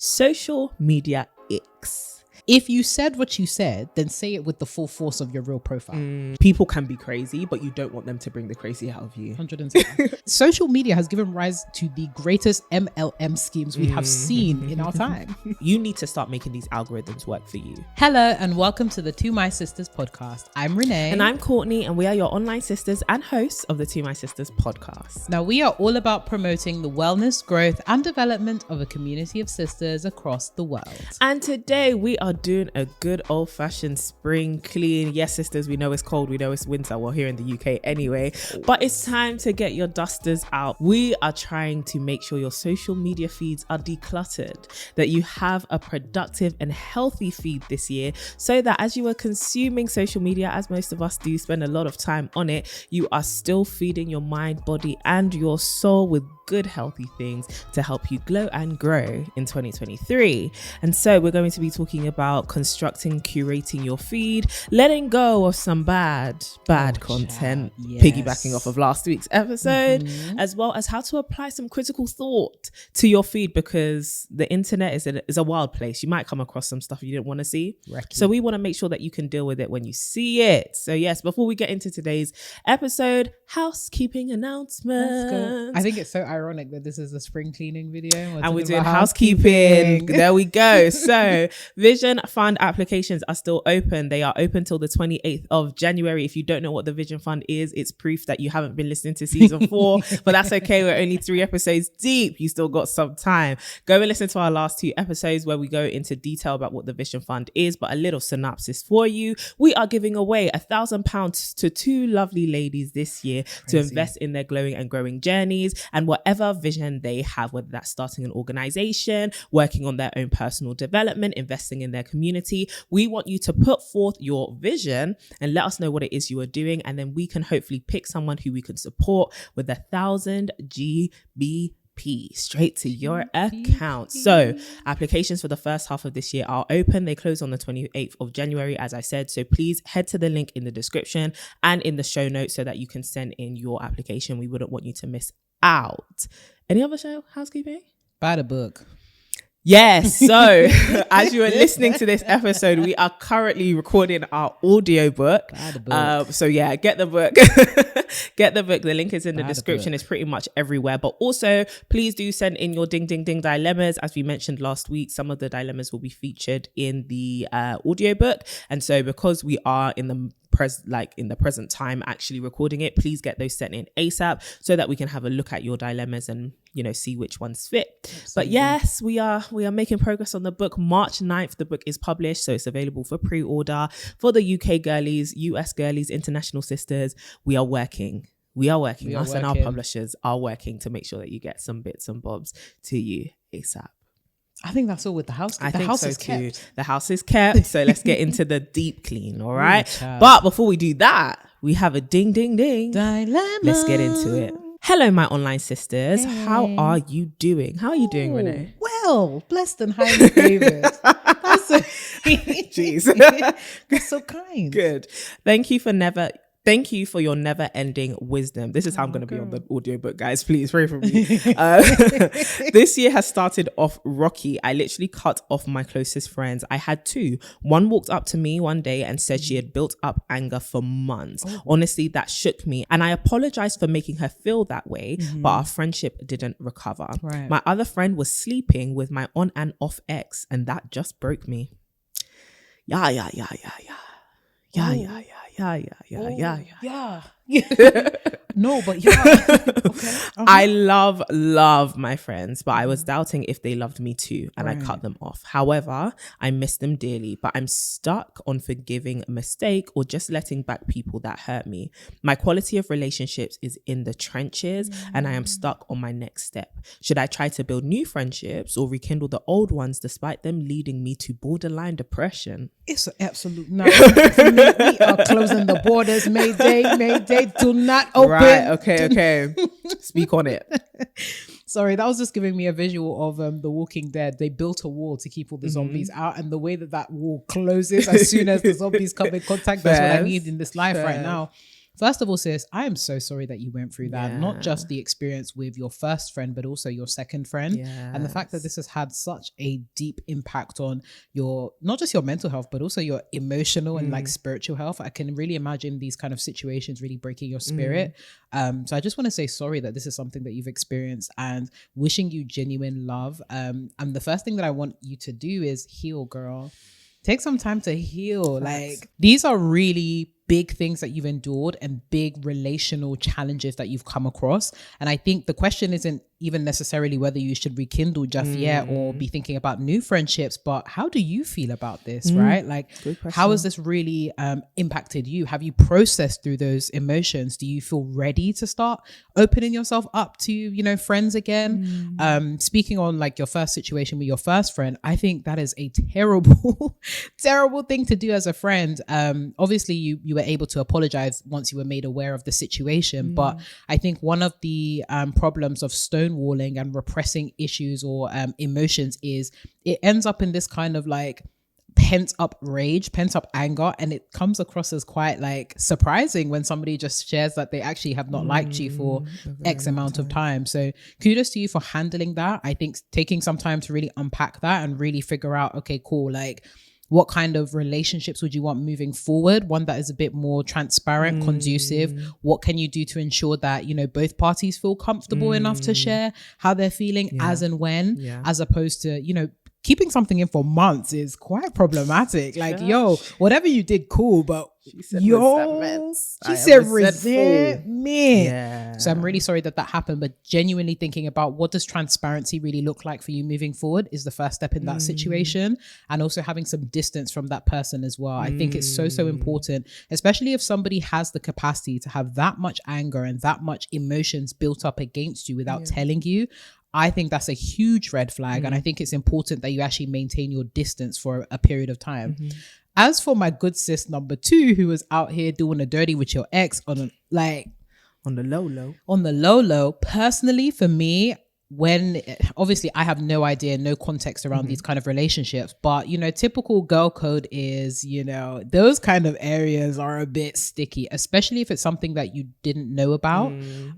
Social media icks. If you said what you said, then say it with the full force of your real profile. People can be crazy, but you don't want them to bring the crazy out of you. 100%. Social media has given rise to the greatest MLM schemes we have seen in our time. You need to start making these algorithms work for you. Hello and welcome to the To My Sisters podcast. I'm Renee. And I'm Courtney, and we are your online sisters and hosts of the To My Sisters podcast. Now, we are all about promoting the wellness, growth, and development of a community of sisters across the world. And today we are doing a good old-fashioned spring clean. Yes, sisters, we know it's cold, we know it's winter. Well, here in the UK anyway, but it's time to get your dusters out. We are trying to make sure your social media feeds are decluttered, that you have a productive and healthy feed this year, so that as you are consuming social media, as most of us do spend a lot of time on it, you are still feeding your mind, body, and your soul with good healthy things to help you glow and grow in 2023. And so we're going to be talking about constructing, curating your feed, letting go of some bad content, yes. piggybacking off of last week's episode, as well as how to apply some critical thought to your feed, because the internet is a wild place. You might come across some stuff you didn't want to see. So we want to make sure that you can deal with it when you see it. So yes, before we get into today's episode, housekeeping announcements. I think it's so ironic that this is a spring cleaning video and we're doing housekeeping. There we go. So Vision Fund applications are still open. They are open till the 28th of January. If you don't know what the Vision Fund is, it's proof that you haven't been listening to season 4, but that's okay. We're only 3 episodes deep. You still got some time. Go and listen to our last 2 episodes where we go into detail about what the Vision Fund is, but a little synopsis for you. We are giving away £1,000 to 2 lovely ladies this year to invest in their glowing and growing journeys and whatever vision they have, whether that's starting an organization, working on their own personal development, investing in their community. We want you to put forth your vision and let us know what it is you are doing, and then we can hopefully pick someone who we can support with 1,000 GBP straight to your account. So applications for the first half of this year are open. They close on the 28th of January, as I said. So please head to the link in the description and in the show notes so that you can send in your application. We wouldn't want you to miss out. Any other show housekeeping? Buy the book. Yes. So as you are listening to this episode, we are currently recording our audiobook. So yeah, get the book. Get the book. The link is in the description. It's pretty much everywhere. But also, please do send in your ding dilemmas. As we mentioned last week, some of the dilemmas will be featured in the audiobook. And so because we are in the present time actually recording it, please get those sent in ASAP so that we can have a look at your dilemmas and see which ones fit. Absolutely. But yes, we are making progress on the book. March 9th the book is published, so it's available for pre-order for the UK girlies, US girlies, international sisters. We are working. Us and our publishers are working to make sure that you get some bits and bobs to you ASAP. I think that's all with the house. The house is kept. The house is kept. So let's get into the deep clean. All right. But before we do that, we have a ding dilemma. Let's get into it. Hello, my online sisters. Hey. How are you doing? How are you doing, Renee? Well, blessed and highly favored. That's so jeez. That's so kind. Good. Thank you for your never-ending wisdom. This is how I'm going to be on the audiobook, guys. Please pray for me. This year has started off rocky. I literally cut off my closest friends. I had 2. One walked up to me one day and said she had built up anger for months. Honestly, that shook me. And I apologized for making her feel that way, but our friendship didn't recover. Right. My other friend was sleeping with my on and off ex, and that just broke me. Yeah. No, but yeah. Okay. I love my friends, but I was doubting if they loved me too, and I cut them off. However, I miss them dearly, but I'm stuck on forgiving a mistake or just letting back people that hurt me. My quality of relationships is in the trenches, and I am stuck on my next step. Should I try to build new friendships or rekindle the old ones despite them leading me to borderline depression? It's an absolute no. For me, we are closing the borders. Mayday, do not open. Right, okay. Speak on it. Sorry, that was just giving me a visual of The Walking Dead. They built a wall to keep all the zombies out, and the way that wall closes as soon as the zombies come in contact, that's what I need in this life right now. First of all, sis, I am so sorry that you went through that. Not just the experience with your first friend, but also your second friend. And the fact that this has had such a deep impact on your, not just your mental health, but also your emotional and like spiritual health. I can really imagine these kind of situations really breaking your spirit. So I just want to say sorry that this is something that you've experienced, and wishing you genuine love. And the first thing that I want you to do is heal, girl. Take some time to heal. Like, these are really big things that you've endured and big relational challenges that you've come across. And I think the question isn't even necessarily whether you should rekindle just yet or be thinking about new friendships, but how do you feel about this, right? Like, how has this really impacted you? Have you processed through those emotions? Do you feel ready to start opening yourself up to, you know, friends again? Speaking on like your first situation with your first friend, I think that is a terrible, terrible thing to do as a friend. Obviously you were able to apologize once you were made aware of the situation, but I think one of the problems of stonewalling and repressing issues or emotions is it ends up in this kind of like pent up rage, pent up anger, and it comes across as quite like surprising when somebody just shares that they actually have not liked you for X amount of time. So kudos to you for handling that. I think taking some time to really unpack that and really figure out, okay, cool, like what kind of relationships would you want moving forward? One that is a bit more transparent, conducive. What can you do to ensure that, you know, both parties feel comfortable enough to share how they're feeling as and when, as opposed to, you know, keeping something in for months is quite problematic. Like, yo, whatever you did, cool, but she said resentment. So I'm really sorry that happened, but genuinely thinking about what does transparency really look like for you moving forward is the first step in that situation, and also having some distance from that person as well. I think it's so important, especially if somebody has the capacity to have that much anger and that much emotions built up against you without telling you. I think that's a huge red flag. And I think it's important that you actually maintain your distance for a period of time. As for my good sis number 2, who was out here doing a dirty with your ex on the low low, personally for me, when obviously I have no idea, no context around these kind of relationships, but you know, typical girl code is, you know, those kind of areas are a bit sticky, especially if it's something that you didn't know about.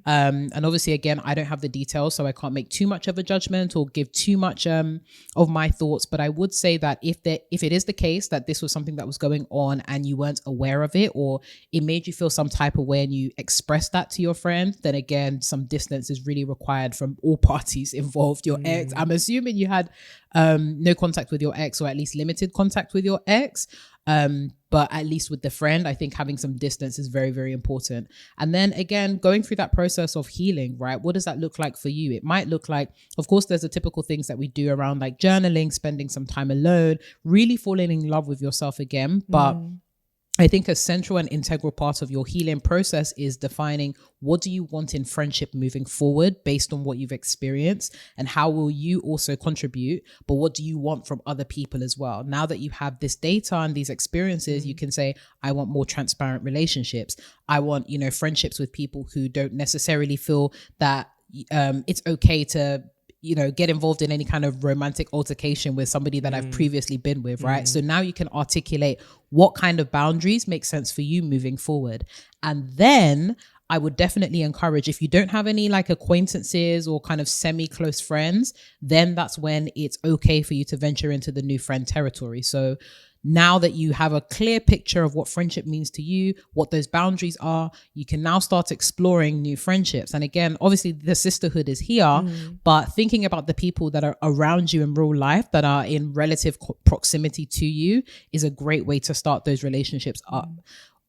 And obviously again, I don't have the details, so I can't make too much of a judgment or give too much of my thoughts, but I would say that if it is the case that this was something that was going on and you weren't aware of it, or it made you feel some type of way and you expressed that to your friend, then again, some distance is really required from all parties involved. Your ex, I'm assuming you had no contact with your ex, or at least limited contact with your ex, but at least with the friend, I think having some distance is very, very important. And then again, going through that process of healing, right? What does that look like for you? It might look like, of course, there's the typical things that we do around like journaling, spending some time alone, really falling in love with yourself again. But I think a central and integral part of your healing process is defining what do you want in friendship moving forward based on what you've experienced, and how will you also contribute, but what do you want from other people as well? Now that you have this data and these experiences, you can say, I want more transparent relationships. I want, you know, friendships with people who don't necessarily feel that it's okay to, you know, get involved in any kind of romantic altercation with somebody that I've previously been with, right? So now you can articulate what kind of boundaries make sense for you moving forward. And then I would definitely encourage, if you don't have any like acquaintances or kind of semi-close friends, then that's when it's okay for you to venture into the new friend territory. So now that you have a clear picture of what friendship means to you, what those boundaries are, you can now start exploring new friendships. And again, obviously the sisterhood is here, but thinking about the people that are around you in real life that are in relative proximity to you is a great way to start those relationships up.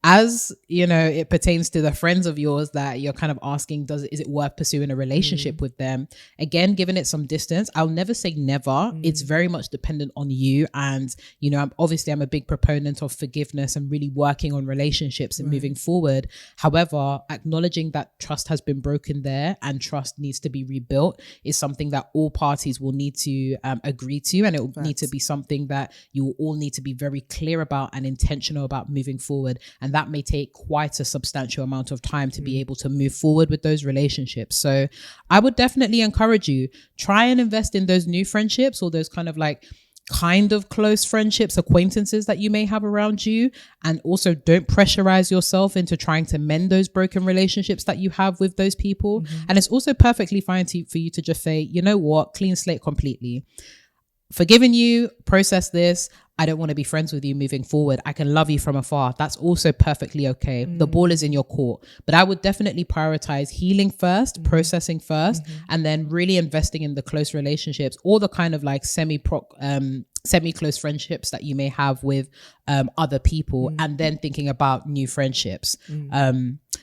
As you know, it pertains to the friends of yours that you're kind of asking, is it worth pursuing a relationship with them? Again, giving it some distance. I'll never say never. It's very much dependent on you. And, you know, I'm a big proponent of forgiveness and really working on relationships and moving forward. However, acknowledging that trust has been broken there and trust needs to be rebuilt is something that all parties will need to agree to. And it will need to be something that you will all need to be very clear about and intentional about moving forward. And that may take quite a substantial amount of time to be able to move forward with those relationships. So I would definitely encourage you, try and invest in those new friendships or those kind of like kind of close friendships, acquaintances that you may have around you. And also don't pressurize yourself into trying to mend those broken relationships that you have with those people. And it's also perfectly fine for you to just say, you know what, clean slate completely. Forgiven you, process this. I don't want to be friends with you moving forward. I can love you from afar. That's also perfectly okay. The ball is in your court. But I would definitely prioritize healing first, processing first, and then really investing in the close relationships or the kind of like semi-close friendships that you may have with other people, and then thinking about new friendships.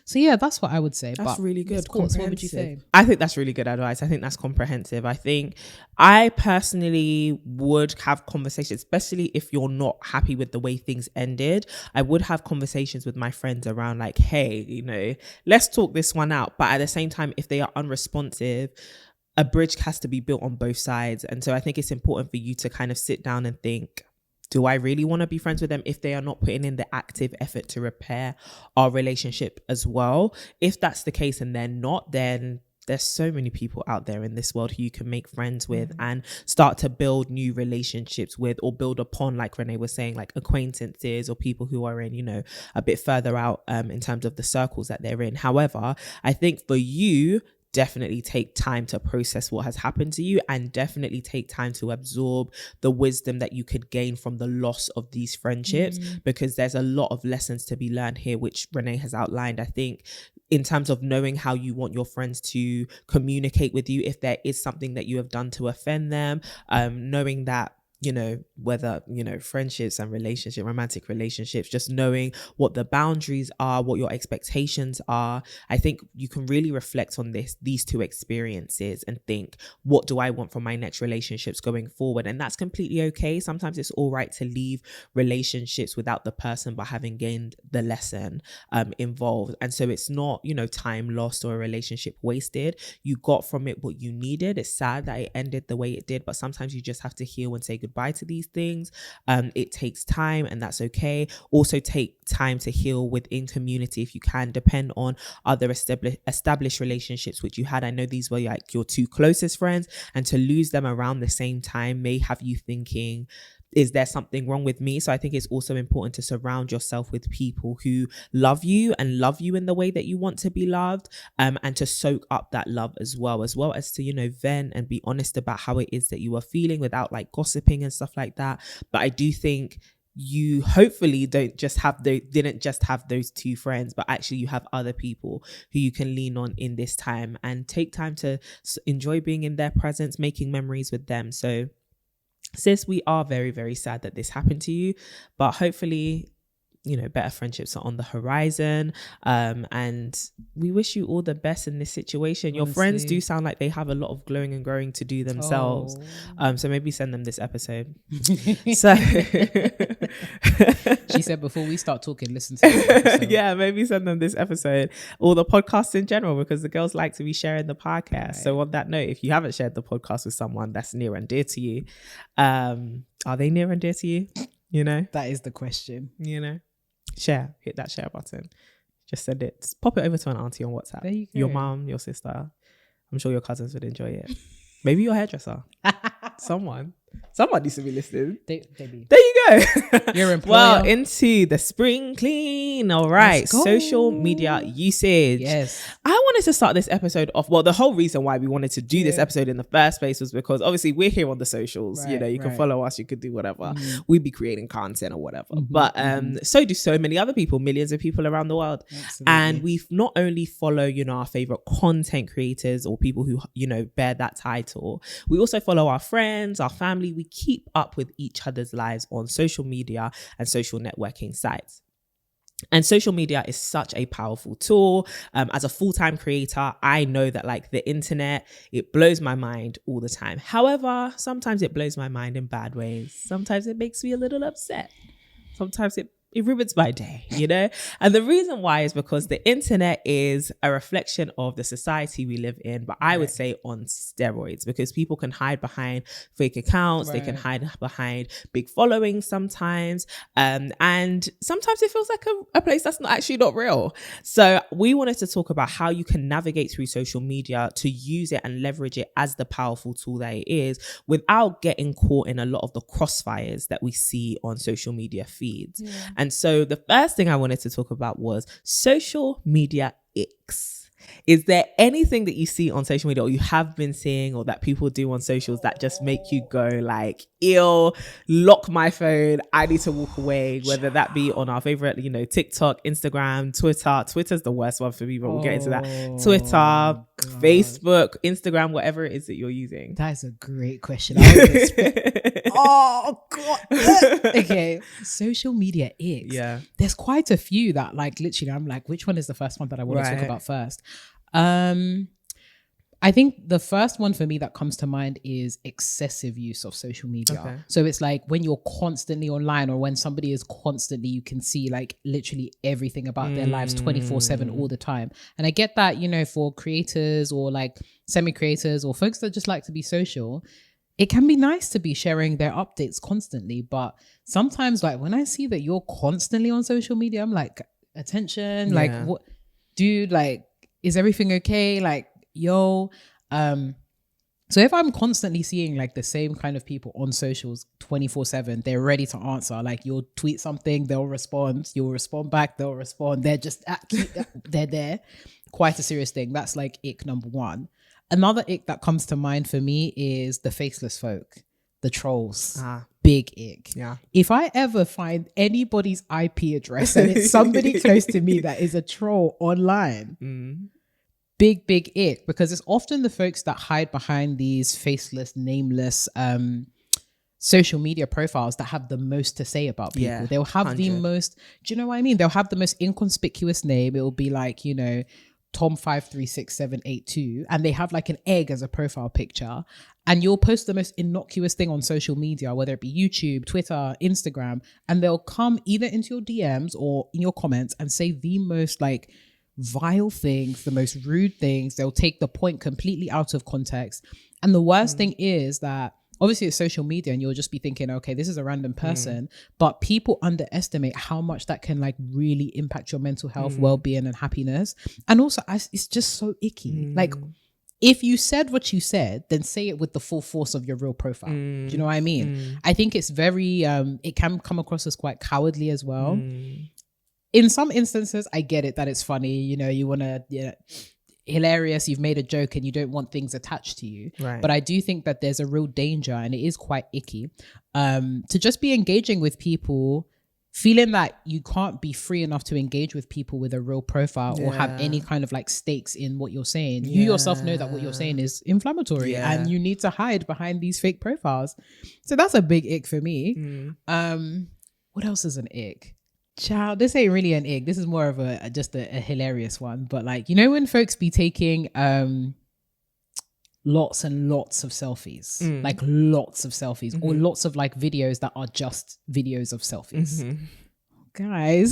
So yeah, that's what I would say. That's really good. What would you say? I think that's really good advice. I think that's comprehensive. I think I personally would have conversations, especially if you're not happy with the way things ended. I would have conversations with my friends around like, hey, you know, let's talk this one out. But at the same time, if they are unresponsive, a bridge has to be built on both sides. And so I think it's important for you to kind of sit down and think, do I really want to be friends with them if they are not putting in the active effort to repair our relationship as well? If that's the case and they're not, then there's so many people out there in this world who you can make friends with and start to build new relationships with, or build upon, like Renee was saying, like acquaintances or people who are in, you know, a bit further out in terms of the circles that they're in. However, I think for you, definitely take time to process what has happened to you, and definitely take time to absorb the wisdom that you could gain from the loss of these friendships, because there's a lot of lessons to be learned here, which Renee has outlined. I think in terms of knowing how you want your friends to communicate with you, if there is something that you have done to offend them, knowing that, you know, whether, you know, friendships and romantic relationships, just knowing what the boundaries are, what your expectations are. I think you can really reflect on these two experiences and think, what do I want from my next relationships going forward? And that's completely okay. Sometimes it's all right to leave relationships without the person, but having gained the lesson involved. And so it's not, you know, time lost or a relationship wasted. You got from it what you needed. It's sad that it ended the way it did, but sometimes you just have to heal and say goodbye to these things. It takes time, and that's okay. Also take time to heal within community if you can. Depend on other established relationships which you had. I know these were like your two closest friends, and to lose them around the same time may have you thinking, is there something wrong with me? So I think it's also important to surround yourself with people who love you and love you in the way that you want to be loved, and to soak up that love as well as to, you know, vent and be honest about how it is that you are feeling without like gossiping and stuff like that. But I do think you hopefully didn't just have those two friends, but actually you have other people who you can lean on in this time, and take time to enjoy being in their presence, making memories with them. So sis, we are very, very sad that this happened to you, but hopefully, you know, better friendships are on the horizon, and we wish you all the best in this situation. Your friends do sound like they have a lot of glowing and growing to do themselves. So maybe send them this episode. So she said before we start talking, listen to this episode. Yeah, maybe send them this episode, or the podcast in general, because the girls like to be sharing the podcast. Right. So on that note, if you haven't shared the podcast with someone that's near and dear to you, are they near and dear to you? You know, that is the question. You know, hit that share button, just send it, just pop it over to an auntie on WhatsApp. There you go. Your mom, your sister, I'm sure your cousins would enjoy it. Maybe your hairdresser. Someone needs to be listening. There you go. Your employer. Well, into the spring clean. All right. Social media usage. Yes. I wanted to start this episode off. Well, the whole reason why we wanted to do this episode in the first place was because obviously we're here on the socials. Right, you know, you can follow us, you could do whatever. We'd be creating content or whatever. But so do so many other people, millions of people around the world. Absolutely. And we've not only follow, you know, our favorite content creators or people who, you know, bear that title. We also follow our friends, our family. We keep up with each other's lives on social media and social networking sites. And social media is such a powerful tool. As a full-time creator, I know that like the internet, it blows my mind all the time. However, sometimes it blows my mind in bad ways. Sometimes it makes me a little upset. Sometimes it it ruins my day, you know? And the reason why is because the internet is a reflection of the society we live in, but I would say on steroids, because people can hide behind fake accounts, they can hide behind big followings sometimes, and sometimes it feels like a place that's not real. So we wanted to talk about how you can navigate through social media to use it and leverage it as the powerful tool that it is, without getting caught in a lot of the crossfires that we see on social media feeds. And so the first thing I wanted to talk about was social media icks. Is there anything that you see on social media, or you have been seeing, or that people do on socials that just make you go like, ew, lock my phone, I need to walk away, whether that be on our favorite, you know, TikTok, Instagram, Twitter. Twitter's the worst one for me, but we'll get into that. Twitter, God. Facebook, Instagram, whatever it is that you're using. That is a great question. Oh God. Okay, social media icks. Yeah, there's quite a few that, like, literally I'm like, which one is the first one that I want to talk about first? I think the first one for me that comes to mind is excessive use of social media. Okay. So it's like when you're constantly online, or when somebody is constantly, you can see like literally everything about their lives 24/7 all the time. And I get that, you know, for creators or like semi-creators or folks that just like to be social, it can be nice to be sharing their updates constantly. But sometimes, like, when I see that you're constantly on social media, I'm like, attention, like, what, dude, like, is everything okay? Like, yo, so if I'm constantly seeing like the same kind of people on socials 24/7, they're ready to answer. Like, you'll tweet something, they'll respond, you'll respond back, they'll respond. They're just they're there. Quite a serious thing. That's like ick number one. Another ick that comes to mind for me is the faceless folk, the trolls. Big ick. Yeah. If I ever find anybody's IP address and it's somebody close to me that is a troll online, big ick, because it's often the folks that hide behind these faceless, nameless social media profiles that have the most to say about people. Yeah, they'll have 100. The most, do you know what I mean? They'll have the most inconspicuous name. It will be like, you know, Tom536782, and they have like an egg as a profile picture, and you'll post the most innocuous thing on social media, whether it be YouTube, Twitter, Instagram, and they'll come either into your DMs or in your comments and say the most like vile things, the most rude things. They'll take the point completely out of context. And the worst thing is that obviously it's social media and you'll just be thinking, okay, this is a random person, but people underestimate how much that can like really impact your mental health, well-being and happiness. And also it's just so icky. Like, if you said what you said, then say it with the full force of your real profile. Do you know what I mean? I think it's very, it can come across as quite cowardly as well. In some instances, I get it that it's funny, you know, you want to, hilarious, you've made a joke and you don't want things attached to you. Right. But I do think that there's a real danger, and it is quite icky, to just be engaging with people, feeling that you can't be free enough to engage with people with a real profile or have any kind of like stakes in what you're saying. You yourself know that what you're saying is inflammatory and you need to hide behind these fake profiles. So that's a big ick for me. What else is an ick? Child, this ain't really an ick. This is more of a hilarious one. But like, you know, when folks be taking lots and lots of selfies, like lots of selfies, or lots of like videos that are just videos of selfies. Guys,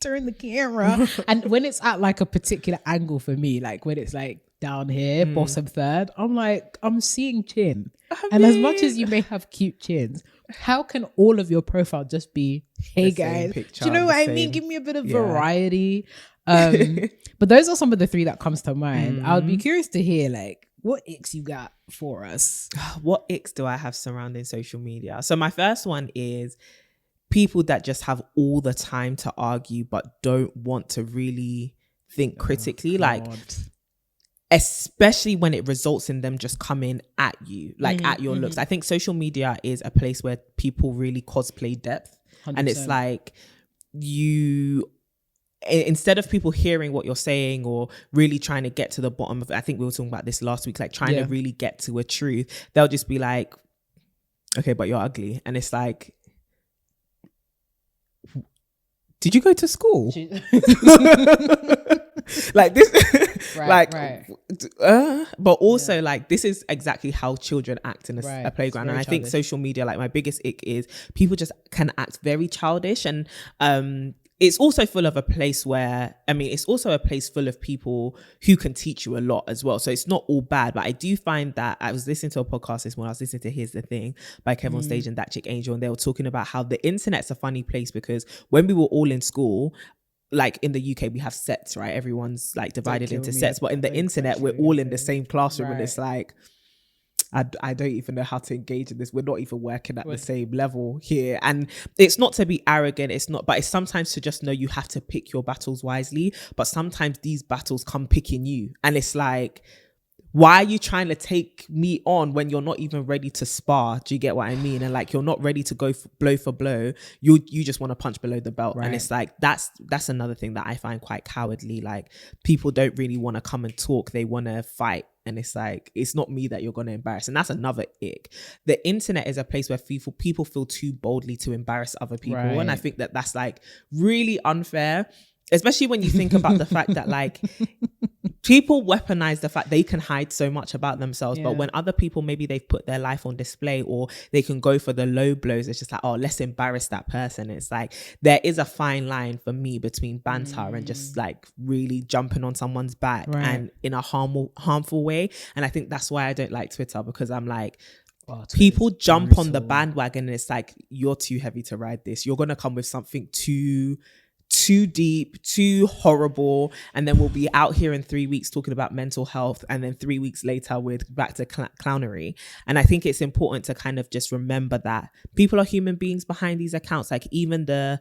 turn the camera. And when it's at like a particular angle for me, like when it's like down here, bottom third, I'm like, I'm seeing chin. And as much as you may have cute chins, how can all of your profile just be, hey guys, picture, do you know what I mean? Give me a bit of variety. But those are some of the three that comes to mind. I would be curious to hear like what icks you got for us. What icks do I have surrounding social media? So my first one is people that just have all the time to argue but don't want to really think critically. Like, especially when it results in them just coming at you, like at your looks. I think social media is a place where people really cosplay depth. 100%. And it's like instead of people hearing what you're saying or really trying to get to the bottom of it, I think we were talking about this last week, like trying to really get to a truth, they'll just be like, okay, but you're ugly. And it's like, did you go to school? Like this, But also like this is exactly how children act in a playground. And I think social media, like my biggest ick is people just can act very childish. And it's also full of a place where, I mean, it's also a place full of people who can teach you a lot as well. So it's not all bad, but I do find that I was listening to a podcast this morning. I was listening to Here's the Thing by Kevin on Stage and That Chick Angel. And they were talking about how the internet's a funny place because when we were all in school, like in the UK, we have sets, right? Everyone's like divided into sets. But in the internet, we're all in the same classroom. And it's like, I don't even know how to engage in this. We're not even working at the same level here. And it's not to be arrogant. It's not, but it's sometimes to just know you have to pick your battles wisely. But sometimes these battles come picking you. And it's like, why are you trying to take me on when you're not even ready to spar? Do you get what I mean? And like, you're not ready to go blow for blow. You just want to punch below the belt. Right. And it's like, that's another thing that I find quite cowardly. Like people don't really want to come and talk. They want to fight. And it's like, it's not me that you're going to embarrass. And that's another ick. The internet is a place where people feel too boldly to embarrass other people. Right. And I think that that's like really unfair, especially when you think about the fact that like people weaponize the fact they can hide so much about themselves. But when other people, maybe they've put their life on display or they can go for the low blows, it's just like, oh, let's embarrass that person. It's like, there is a fine line for me between banter and just like really jumping on someone's back and in a harmful way. And I think that's why I don't like Twitter, because I'm like, people jump on the bandwagon and it's like, you're too heavy to ride this. You're going to come with something too deep, too horrible, and then we'll be out here in 3 weeks talking about mental health, and then 3 weeks later we're back to clownery. And I think it's important to kind of just remember that people are human beings behind these accounts. Like even the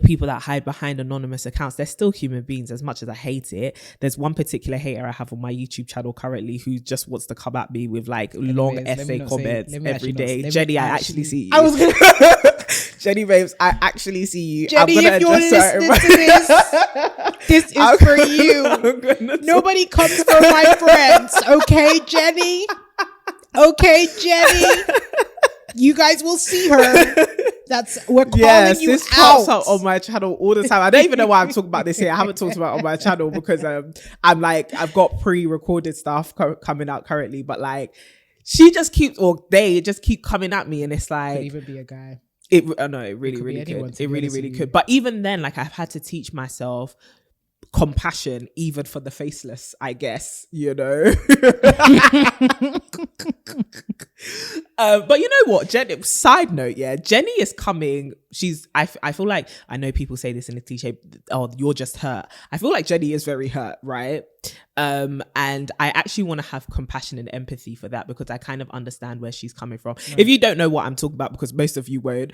people that hide behind anonymous accounts, they're still human beings. As much as I hate it, there's one particular hater I have on my YouTube channel currently who just wants to come at me with like long essay comments every day. Jenny, I actually see you. Jenny Babes, I actually see you. Jenny, if you're listening to this is for you. Nobody comes for my friends. Okay, Jenny? Okay, Jenny? You guys will see her. We're calling you this out. pops up on my channel all the time. I don't even know why I'm talking about this here. I haven't talked about it on my channel because I'm like, I've got pre-recorded stuff coming out currently, but like they just keep coming at me, and it's like, could even be a guy. It really could. It really could. But even then, like I've had to teach myself compassion even for the faceless, I guess, you know. But you know what, side note, Jenny is coming. I feel like, I know people say this in a cliche, oh, you're just hurt. I feel like Jenny is very hurt, right? And I actually want to have compassion and empathy for that, because I kind of understand where she's coming from. Right. If you don't know what I'm talking about, because most of you won't,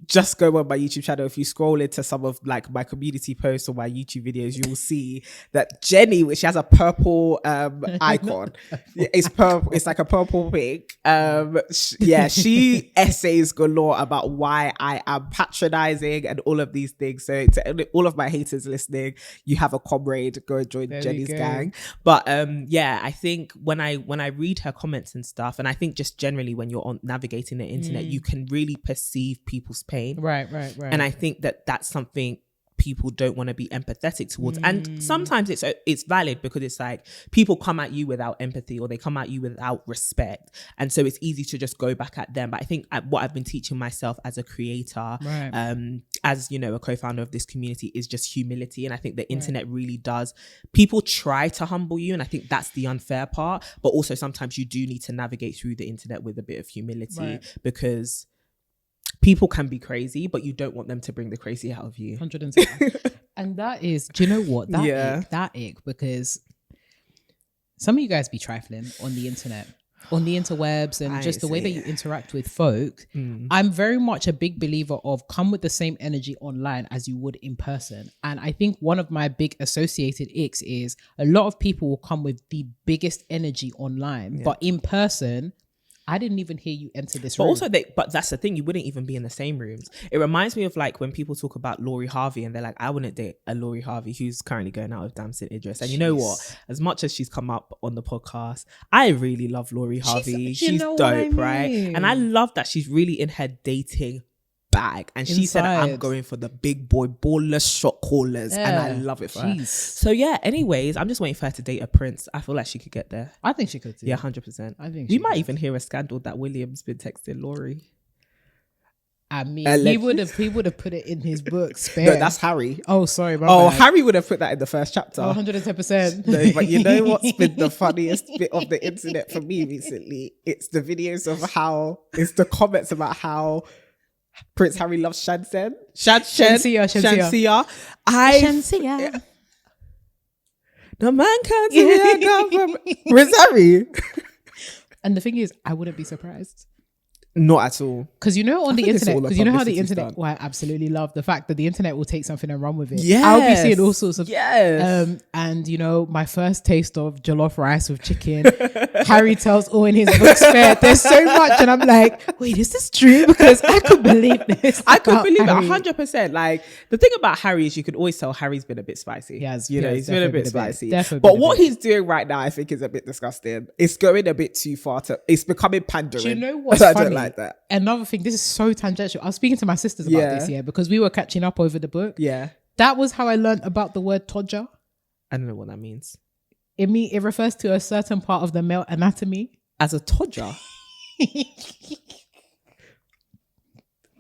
just go on my YouTube channel. If you scroll into some of like my community posts or my YouTube videos, you will see that Jenny, which she has a purple icon, it's purple, it's like a purple pig. She essays galore about why I am patronizing and all of these things. So to all of my haters listening, you have a comrade, go join Jenny's gang. But I think when I read her comments and stuff, and I think just generally when you're on navigating the internet, you can really perceive people's pain. Right. And I think that that's something people don't want to be empathetic towards. And sometimes it's valid, because it's like people come at you without empathy, or they come at you without respect, and so it's easy to just go back at them. But I think what I've been teaching myself as a creator, as you know, a co-founder of this community, is just humility. And I think the internet really does, people try to humble you, and I think that's the unfair part. But also sometimes you do need to navigate through the internet with a bit of humility, because people can be crazy, but you don't want them to bring the crazy out of you. 100%. And that is, do you know what? That ick, because some of you guys be trifling on the internet, on the interwebs, and just the way that you interact with folk. I'm very much a big believer of come with the same energy online as you would in person. And I think one of my big associated icks is a lot of people will come with the biggest energy online, but in person, I didn't even hear you enter this room. But that's the thing, you wouldn't even be in the same rooms. It reminds me of like when people talk about Lori Harvey and they're like, I wouldn't date a Lori Harvey who's currently going out with Damson Idris. And you know what? As much as she's come up on the podcast, I really love Lori Harvey. She's dope, right? And I love that she's really in her dating bag. And she said, I'm Inside. going for the big boy baller shot callers. And I love it for her. So yeah, anyways, I'm just waiting for her to date a prince. I feel like she could get there. I think she could too. Yeah, 100%. I think we might even hear a scandal that William's been texting Laurie. I mean, he would have put it in his book. Spare. No, that's Harry. Oh, sorry. My bad. Harry would have put that in the first chapter. 110%. No, but you know what's been the funniest bit of the internet for me recently? It's the videos of it's the comments about how Prince Harry loves Shansia. Shansia. The man can't see Prince Harry. And the thing is, I wouldn't be surprised. Not at all. Because you know on the internet, because you know how the publicity internet, stunt. well, I absolutely love the fact that the internet will take something and run with it. Yes. I'll be seeing all sorts of, Yes. and you know, my first taste of jollof rice with chicken, Harry tells all in his books fair. There's so much, and I'm like, wait, is this true? Because I could believe this. I could believe it Harry. 100%. Like the thing about Harry is you could always tell Harry's been a bit spicy. Yes, you know, yes, he's been a bit definitely spicy. definitely But been a what bit. he's doing right now, I think, is a bit disgusting. It's going a bit too far. It's becoming pandering. Do you know what's I funny? don't like that. Another thing, this is so tangential. I was speaking to my sisters about this, because we were catching up over the book. Yeah. That was how I learned about the word todger. I don't know what that means. It refers to a certain part of the male anatomy. As a todger.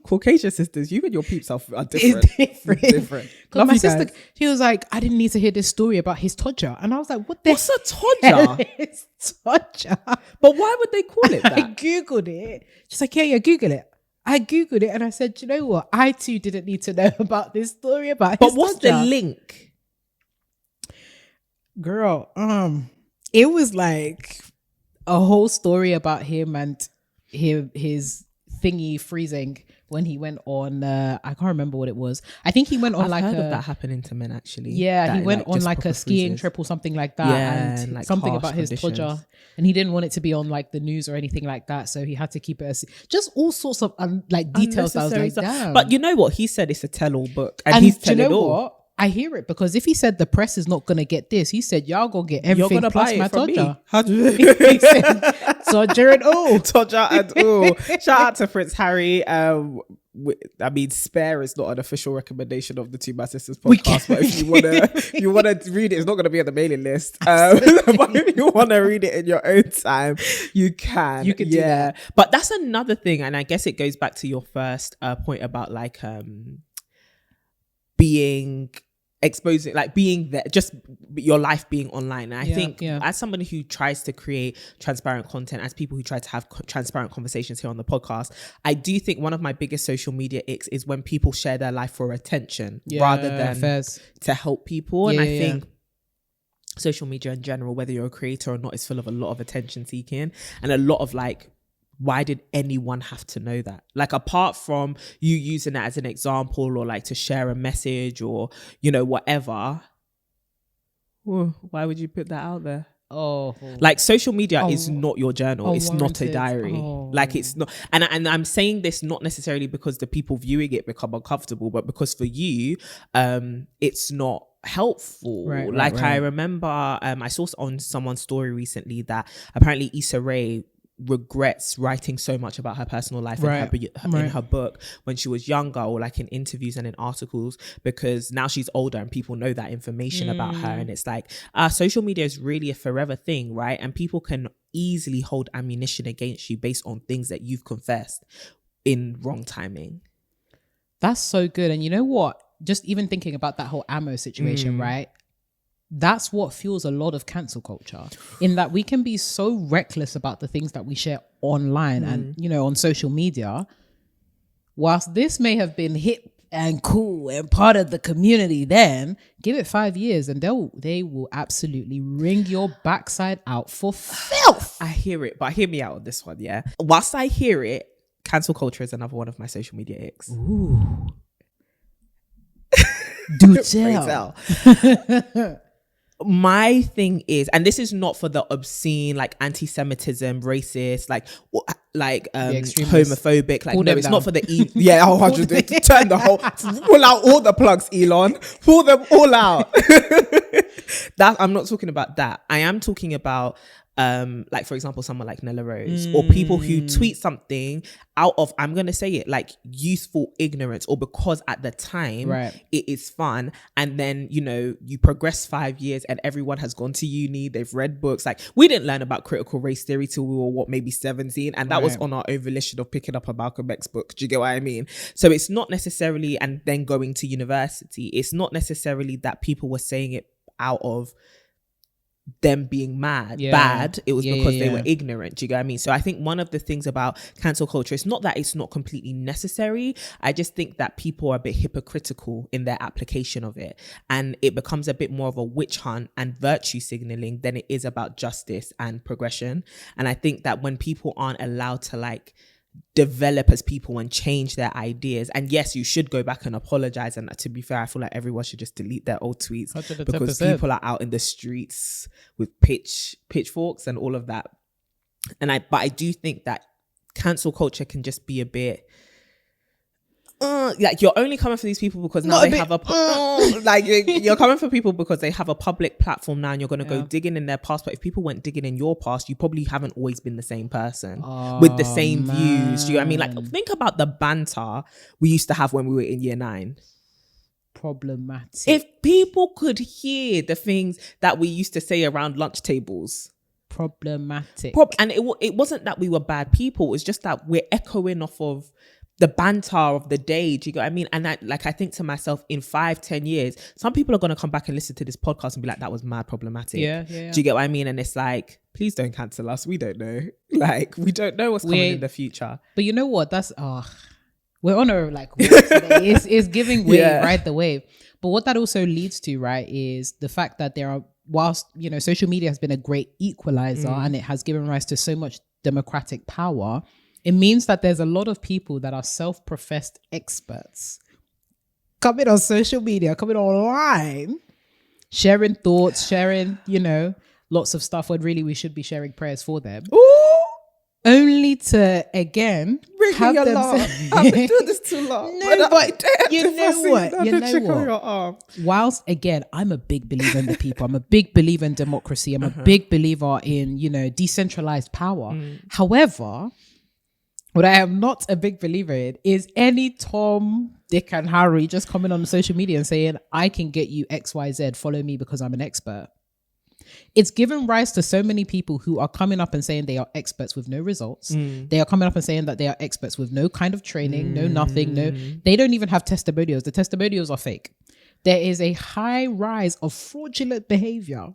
Caucasian sisters, you and your peeps are different. It's different. Because my sister, she was like, I didn't need to hear this story about his todger. And I was like, what's a todger? It's todger. But why would they call it that? I Googled it. She's like, yeah, Google it. I Googled it and I said, you know what? I too didn't need to know about this story about his But what's todger. the link? Girl, it was like a whole story about him and his thingy freezing when he went on I can't remember what it was. I think he went on I've heard of that happening to men actually. Yeah, he went on just like a proper skiing freezes. trip or something like that. Yeah, and like something harsh about his conditions. todger. And he didn't want it to be on like the news or anything like that. So he had to keep it just all sorts of like details that I was Unnecessary like, stuff. damn. But you know what? He said it's a tell-all book. And and he's do you telling know all. what? I hear it because if he said the press is not going to get this, he said, y'all going to get You're everything gonna plus buy my it from todger. me. He said, todger and all. Todger and all. Shout out to Prince Harry. I mean, Spare is not an official recommendation of the Two My Sisters podcast, but if you wanna read it, it's not gonna be on the mailing list. But if you wanna read it in your own time, you can. You can do that. But that's another thing, and I guess it goes back to your first point about like being exposing, like being there, just your life being online. And I think as somebody who tries to create transparent content, as people who try to have transparent conversations here on the podcast, I do think one of my biggest social media icks is when people share their life for attention rather than to help people. And I think social media in general, whether you're a creator or not, is full of a lot of attention seeking and a lot of like, why did anyone have to know that? Like, apart from you using that as an example or like to share a message or, you know, whatever, why would you put that out there? Like social media is not your journal. It's not a diary. Like it's not. And I'm saying this not necessarily because the people viewing it become uncomfortable, but because for you, it's not helpful. Right. I remember I saw on someone's story recently that apparently Issa Rae regrets writing so much about her personal life in her book when she was younger, or like in interviews and in articles, because now she's older and people know that information about her. And it's like social media is really a forever thing, right? And people can easily hold ammunition against you based on things that you've confessed in wrong timing. That's so good. And you know what, just even thinking about that whole ammo situation, right? That's what fuels a lot of cancel culture, in that we can be so reckless about the things that we share online and, you know, on social media. Whilst this may have been hip and cool and part of the community then, give it 5 years and they will absolutely wring your backside out for filth. I hear it, but hear me out on this one, yeah? Whilst I hear it, cancel culture is another one of my social media icks. Ooh. Do tell. My thing is, and this is not for the obscene, like anti-Semitism, racist, like homophobic, like, no, it's not for the turn the whole, pull out all the plugs, Elon, pull them all out. That I'm not talking about that. I am talking about like for example someone like Nella Rose, or people who tweet something out of, I'm gonna say it, like youthful ignorance, or because at the time it is fun, and then you know you progress 5 years and everyone has gone to uni, they've read books. Like we didn't learn about critical race theory till we were maybe 17, and that was on our own volition of picking up a Malcolm X book. Do you get what I mean? So it's not necessarily, and then going to university, it's not necessarily that people were saying it out of them being bad. It was because they were ignorant. Do you get what I mean? So I think one of the things about cancel culture is not that it's not completely necessary. I just think that people are a bit hypocritical in their application of it, and it becomes a bit more of a witch hunt and virtue signaling than it is about justice and progression. And I think that when people aren't allowed to like develop as people and change their ideas, and yes, you should go back and apologize, and to be fair, I feel like everyone should just delete their old tweets 110%. Because people are out in the streets with pitchforks and all of that. But I do think that cancel culture can just be a bit like you're only coming for these people because now they have like you're coming for people because they have a public platform now, and you're going to go digging in their past. But if people went digging in your past, you probably haven't always been the same person with the same views. Do you know what I mean? Like think about the banter we used to have when we were in year 9. Problematic. If people could hear the things that we used to say around lunch tables. Problematic. And it wasn't that we were bad people. It was just that we're echoing off of the banter of the day. Do you get what I mean? And I think to myself, in 5-10 years, some people are going to come back and listen to this podcast and be like, that was mad problematic. Yeah. Do you get what I mean? And it's like, please don't cancel us. We don't know. Like, we don't know what's coming in the future. But you know what? That's, we're on a like wave today. It's giving wave, right? The wave. But what that also leads to, right, is the fact that there are, whilst, you know, social media has been a great equalizer and it has given rise to so much democratic power, it means that there's a lot of people that are self-professed experts coming on social media, coming online, sharing thoughts, sharing, you know, lots of stuff when really we should be sharing prayers for them. Ooh. Only to, again, have them I've been doing this too long. No, but you know what? You know what? Whilst, again, I'm a big believer in the people. I'm a big believer in democracy. I'm a big believer in, you know, decentralized power. However, what I am not a big believer in is any Tom, Dick and Harry just coming on social media and saying, I can get you X, Y, Z, follow me because I'm an expert. It's given rise to so many people who are coming up and saying they are experts with no results. They are coming up and saying that they are experts with no kind of training, no nothing, they don't even have testimonials. The testimonials are fake. There is a high rise of fraudulent behavior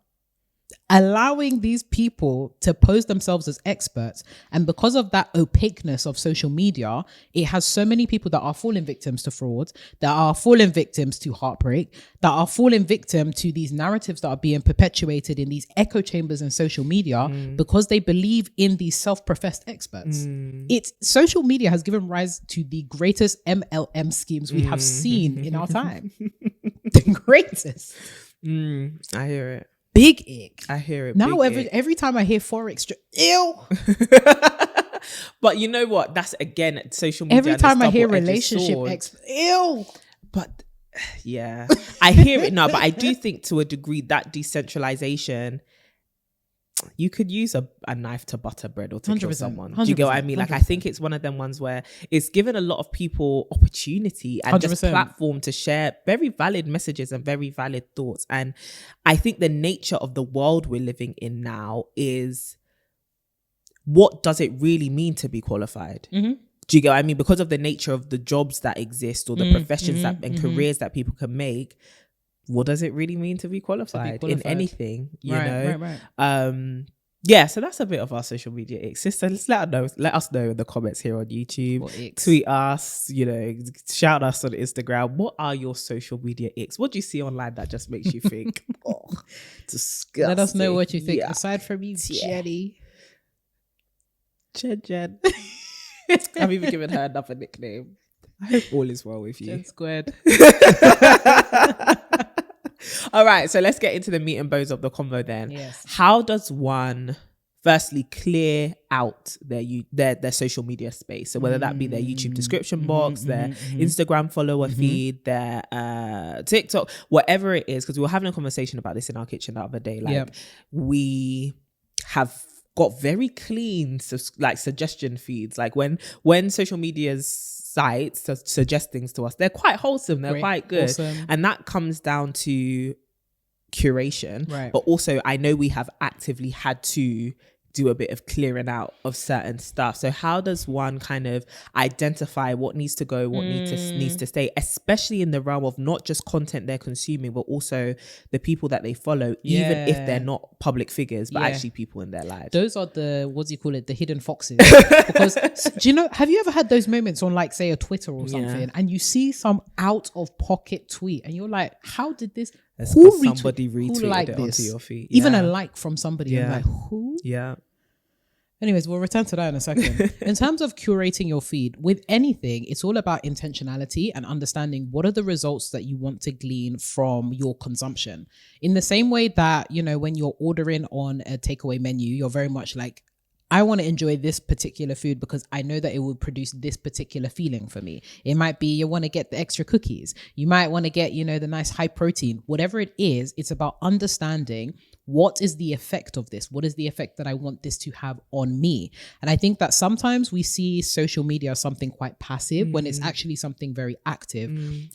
allowing these people to pose themselves as experts. And because of that opaqueness of social media, it has so many people that are falling victims to fraud, that are falling victims to heartbreak, that are falling victim to these narratives that are being perpetuated in these echo chambers in social media because they believe in these self-professed experts. It's social media has given rise to the greatest MLM schemes we have seen in our time. The greatest. I hear it. Big ick. I hear it. Now every time I hear Forex, ew. But you know what? That's again social media. Every time I hear relationship ew. But yeah, I hear it now. But I do think to a degree that decentralization, you could use a knife to butter bread or to kill someone. Do you get what I mean? Like, 100%. I think it's one of them ones where it's given a lot of people opportunity and 100%. Just platform to share very valid messages and very valid thoughts. And I think the nature of the world we're living in now is, what does it really mean to be qualified? Do you get what I mean? Because of the nature of the jobs that exist or the professions and careers that people can make, what does it really mean to be qualified in anything, you know? Right. Yeah, so that's a bit of our social media icks. Sister, let us know in the comments here on YouTube. Tweet us, you know, shout us on Instagram. What are your social media icks? What do you see online that just makes you think, oh, disgusting? Let us know what you think. Aside from you, Jenny. Jen. I've even given her another nickname. I hope all is well with you. Jen Squared. All right, so let's get into the meat and bones of the convo then. Yes. How does one firstly clear out their social media space? So whether that be their YouTube description box, their Instagram follower feed, their TikTok, whatever it is, because we were having a conversation about this in our kitchen the other day. Like we have got very clean like suggestion feeds. Like when social media's sites suggest things to us, they're quite wholesome, they're quite good. Awesome. And that comes down to curation. Right. But also I know we have actively had to do a bit of clearing out of certain stuff. So how does one kind of identify what needs to go, what needs to stay, especially in the realm of not just content they're consuming, but also the people that they follow, even if they're not public figures, but actually people in their lives? Those are the hidden foxes. Because do you know, have you ever had those moments on like say a Twitter or something and you see some out of pocket tweet and you're like, how did this, somebody retweeted it onto your feed? Even a like from somebody. I'm like, who? Yeah. Anyways, we'll return to that in a second. In terms of curating your feed, with anything, it's all about intentionality and understanding what are the results that you want to glean from your consumption. In the same way that, you know, when you're ordering on a takeaway menu, you're very much like, I want to enjoy this particular food because I know that it will produce this particular feeling for me. It might be you want to get the extra cookies. You might want to get, you know, the nice high protein. Whatever it is, it's about understanding what is the effect of this? What is the effect that I want this to have on me? And I think that sometimes we see social media as something quite passive when it's actually something very active.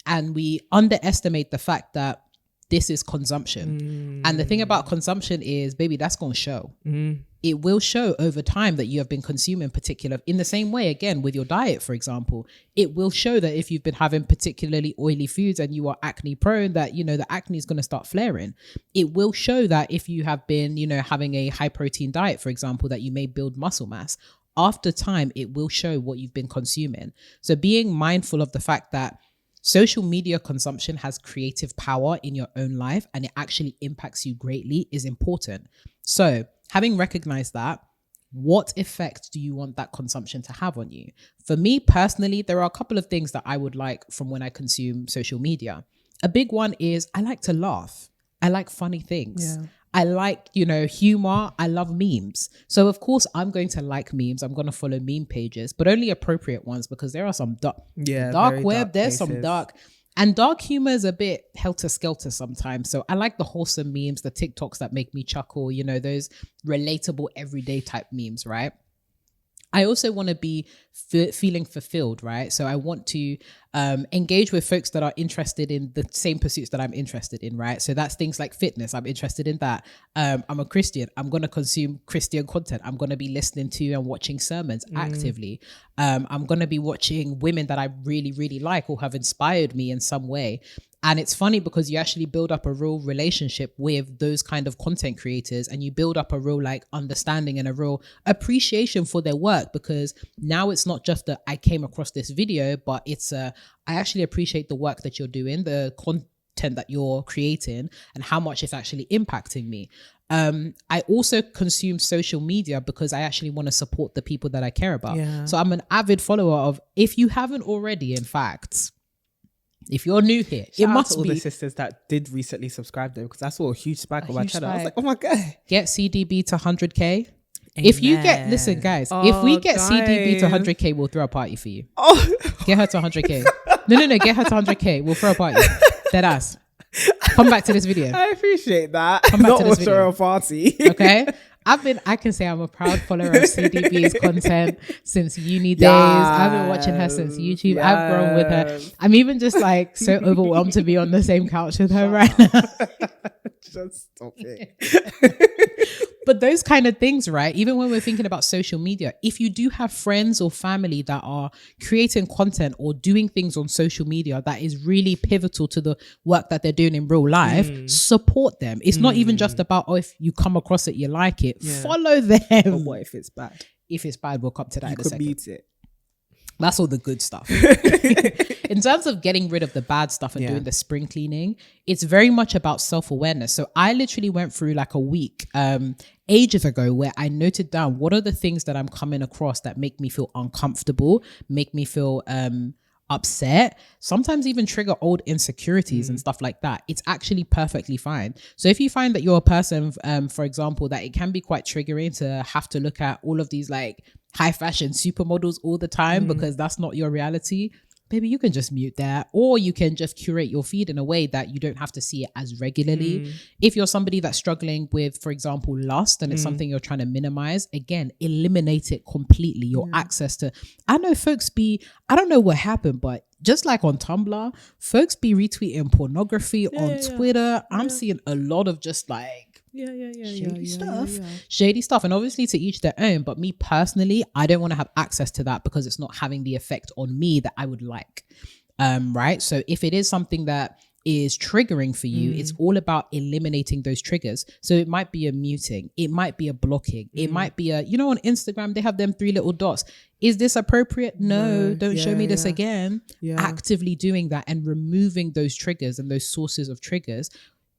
And we underestimate the fact that this is consumption. And the thing about consumption is, baby, that's going to show. It will show over time that you have been consuming particular, in the same way, again, with your diet, for example, it will show that if you've been having particularly oily foods and you are acne prone, that, you know, the acne is going to start flaring. It will show that if you have been, you know, having a high protein diet, for example, that you may build muscle mass. After time, it will show what you've been consuming. So being mindful of the fact that social media consumption has creative power in your own life and it actually impacts you greatly is important. So having recognized that, what effect do you want that consumption to have on you? For me personally, there are a couple of things that I would like from when I consume social media. A big one is I like to laugh. I like funny things. Yeah. I like, you know, humor. I love memes. So of course I'm going to like memes. I'm going to follow meme pages, but only appropriate ones because there are some dark web. There's some dark humor is a bit helter-skelter sometimes. So I like the wholesome memes, the TikToks that make me chuckle, you know, those relatable everyday type memes, right? I also want to be feeling fulfilled, right? So I want to engage with folks that are interested in the same pursuits that I'm interested in, right? So that's things like fitness. I'm interested in that. I'm a Christian. I'm going to consume Christian content. I'm going to be listening to and watching sermons actively. I'm going to be watching women that I really, really like or have inspired me in some way. And it's funny because you actually build up a real relationship with those kind of content creators and you build up a real like understanding and a real appreciation for their work, because now it's not just that I came across this video, but it's I actually appreciate the work that you're doing, the content that you're creating and how much it's actually impacting me. I also consume social media because I actually want to support the people that I care about. Yeah. So I'm an avid follower of, if you haven't already, in fact, if you're new here, shout it must out to all the sisters that did recently subscribe though, because I saw a huge spike on my channel. I was like, oh my God. Get CDB to 100K. Amen. If you get, listen guys, if we get CDB to 100K, we'll throw a party for you. Get her to 100K. No, get her to 100K. We'll throw a party. Dead ass. Come back to this video. I appreciate that. Come back to this video. Throw a party. Okay. I can say I'm a proud follower of CDB's content since uni days. I've been watching her since YouTube. Yes. I've grown with her. I'm even just like so overwhelmed to be on the same couch with her right now. Just stop it. But those kind of things, right? Even when we're thinking about social media, if you do have friends or family that are creating content or doing things on social media that is really pivotal to the work that they're doing in real life, support them. It's not even just about, if you come across it, you like it, follow them. But what if it's bad? If it's bad, we'll come to that in a second. You could mute it. That's all the good stuff. In terms of getting rid of the bad stuff and doing the spring cleaning, it's very much about self-awareness. So I literally went through like a week ages ago where I noted down what are the things that I'm coming across that make me feel uncomfortable, make me feel upset, sometimes even trigger old insecurities and stuff like that. It's actually perfectly fine. So if you find that you're a person, for example, that it can be quite triggering to have to look at all of these like high fashion supermodels all the time because that's not your reality, baby, you can just mute that, or you can just curate your feed in a way that you don't have to see it as regularly. If you're somebody that's struggling with, for example, lust, and it's something you're trying to minimize, again, eliminate it completely. Your access to, I know folks I don't know what happened, but just like on Tumblr, folks be retweeting pornography on Twitter. I'm seeing a lot of just like shady stuff. And obviously to each their own, but me personally, I don't want to have access to that because it's not having the effect on me that I would like. Right. So if it is something that is triggering for you, it's all about eliminating those triggers. So it might be a muting, it might be a blocking, it might be a, you know, on Instagram they have them 3 little dots. Is this appropriate? No, don't show me this again. Actively doing that and removing those triggers and those sources of triggers,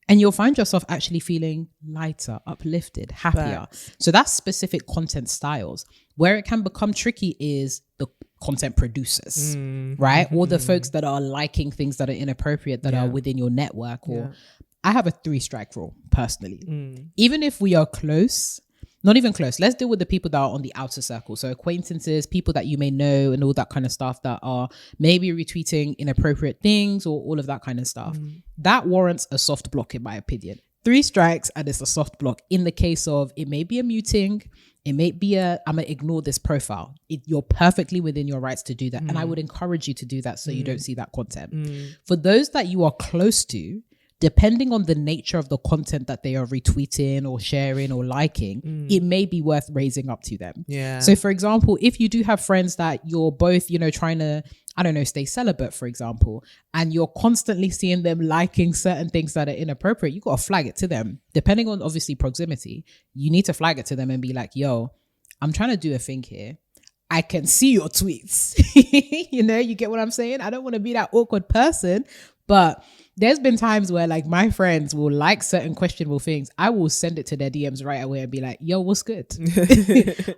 and you'll find yourself actually feeling lighter, uplifted, happier. So that's specific content styles. Where it can become tricky is the content producers, right? Or the folks that are liking things that are inappropriate, that are within your network. Or I have a 3-strike rule personally. Even if we are close, not even close, let's deal with the people that are on the outer circle. So acquaintances, people that you may know and all that kind of stuff that are maybe retweeting inappropriate things or all of that kind of stuff. That warrants a soft block in my opinion. 3 strikes and it's a soft block in the case of it may be a muting, it may be I'm gonna ignore this profile. You're perfectly within your rights to do that. And I would encourage you to do that so you don't see that content. For those that you are close to, depending on the nature of the content that they are retweeting or sharing or liking, it may be worth raising up to them. So for example, if you do have friends that you're both, you know, trying to, I don't know, stay celibate, for example, and you're constantly seeing them liking certain things that are inappropriate, you got to flag it to them. Depending on obviously proximity, you need to flag it to them and be like, yo, I'm trying to do a thing here. I can see your tweets. You know, you get what I'm saying? I don't want to be that awkward person, but there's been times where like my friends will like certain questionable things. I will send it to their DMs right away and be like, yo, what's good?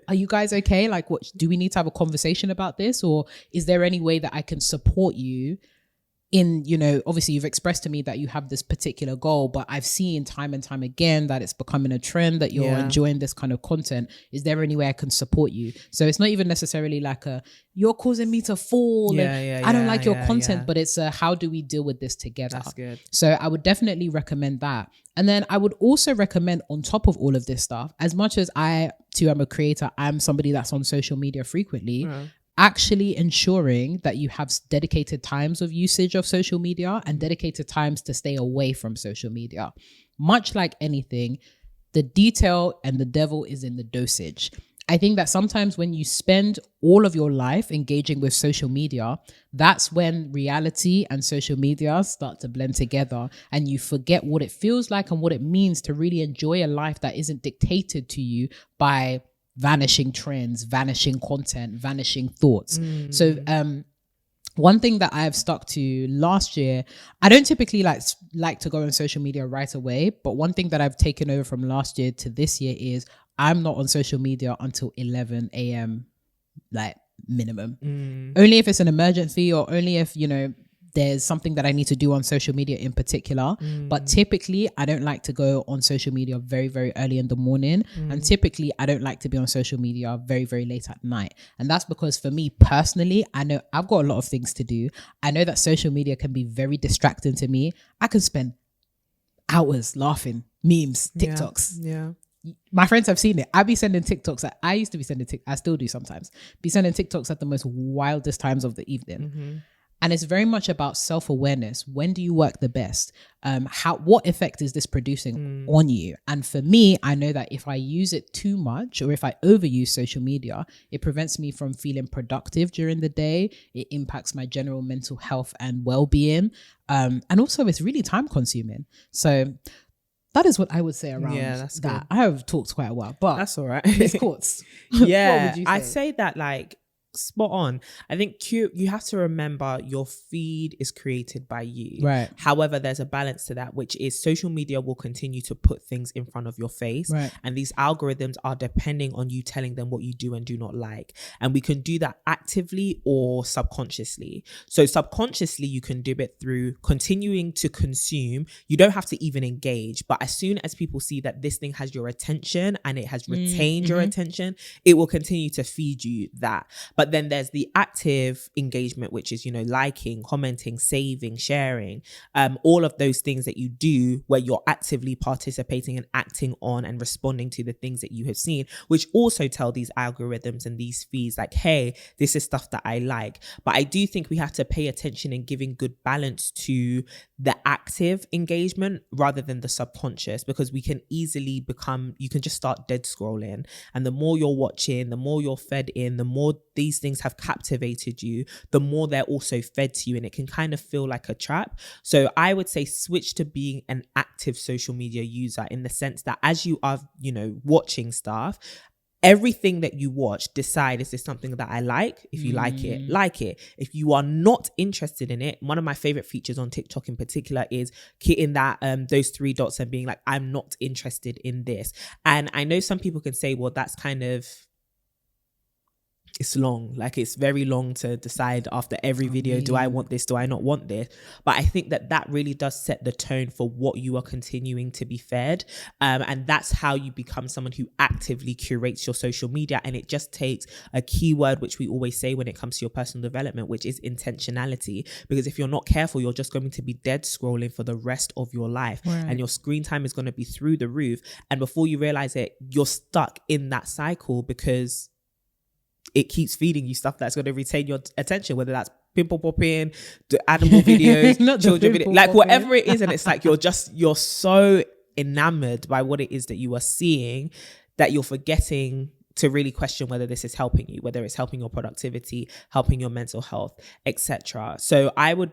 Are you guys okay? Like, what do we need to have a conversation about this? Or is there any way that I can support you in, you know, obviously you've expressed to me that you have this particular goal, but I've seen time and time again that it's becoming a trend that you're enjoying this kind of content. Is there any way I can support you? So it's not even necessarily like you're causing me to fall and I don't like your content, but it's how do we deal with this together? That's good. So I would definitely recommend that. And then I would also recommend, on top of all of this stuff, as much as I too am a creator, I'm somebody that's on social media frequently, actually ensuring that you have dedicated times of usage of social media and dedicated times to stay away from social media. Much like anything, the detail and the devil is in the dosage. I think that sometimes when you spend all of your life engaging with social media, that's when reality and social media start to blend together and you forget what it feels like and what it means to really enjoy a life that isn't dictated to you by vanishing trends, vanishing content, vanishing thoughts. So one thing that I have stuck to last year, I don't typically like to go on social media right away, but one thing that I've taken over from last year to this year is I'm not on social media until 11 a.m. like minimum. Only if it's an emergency or only if, you know, there's something that I need to do on social media in particular. But typically I don't like to go on social media very, very early in the morning. And typically I don't like to be on social media very, very late at night. And that's because for me personally, I know I've got a lot of things to do. I know that social media can be very distracting to me. I can spend hours laughing, memes, TikToks. My friends have seen it. I be sending TikToks. I used to be sending I still do sometimes. Be sending TikToks at the most wildest times of the evening. And it's very much about self-awareness. When do you work the best? What effect is this producing on you? And for me, I know that if I use it too much or if I overuse social media, it prevents me from feeling productive during the day. It impacts my general mental health and well-being. And also it's really time consuming. So that is what I would say around that. Good. I have talked quite a while, but that's all right. Miss Courts. Yeah, I'd say that like spot on. I think you have to remember your feed is created by you. Right. However, there's a balance to that, which is social media will continue to put things in front of your face. Right. And these algorithms are depending on you telling them what you do and do not like. And we can do that actively or subconsciously. So subconsciously, you can do it through continuing to consume. You don't have to even engage. But as soon as people see that this thing has your attention and it has retained your attention, it will continue to feed you that. But But then there's the active engagement, which is, liking, commenting, saving, sharing, all of those things that you do where you're actively participating and acting on and responding to the things that you have seen, which also tell these algorithms and these feeds like, hey, this is stuff that I like. But I do think we have to pay attention in giving good balance to the active engagement rather than the subconscious, because we can easily you can just start dead scrolling. And the more you're watching, the more you're fed in, the more these things have captivated you, the more they're also fed to you. And it can kind of feel like a trap. So I would say switch to being an active social media user, in the sense that as you are, watching stuff, everything that you watch, decide, is this something that I like? If you like it, like it. If you are not interested in it, one of my favorite features on TikTok in particular is hitting that those 3 dots and being like, I'm not interested in this. And I know some people can say, well, that's kind of, it's long, like it's very long to decide after every video, do I want this, do I not want this? But I think that really does set the tone for what you are continuing to be fed, and that's how you become someone who actively curates your social media. And it just takes a keyword, which we always say when it comes to your personal development, which is intentionality. Because if you're not careful, you're just going to be dead scrolling for the rest of your life, and your screen time is going to be through the roof, and before you realize it, you're stuck in that cycle because it keeps feeding you stuff that's going to retain your attention, whether that's pimple popping, the animal videos, children videos, like whatever it is. And it's like you're so enamored by what it is that you are seeing that you're forgetting to really question whether this is helping you, whether it's helping your productivity, helping your mental health, etc. So I would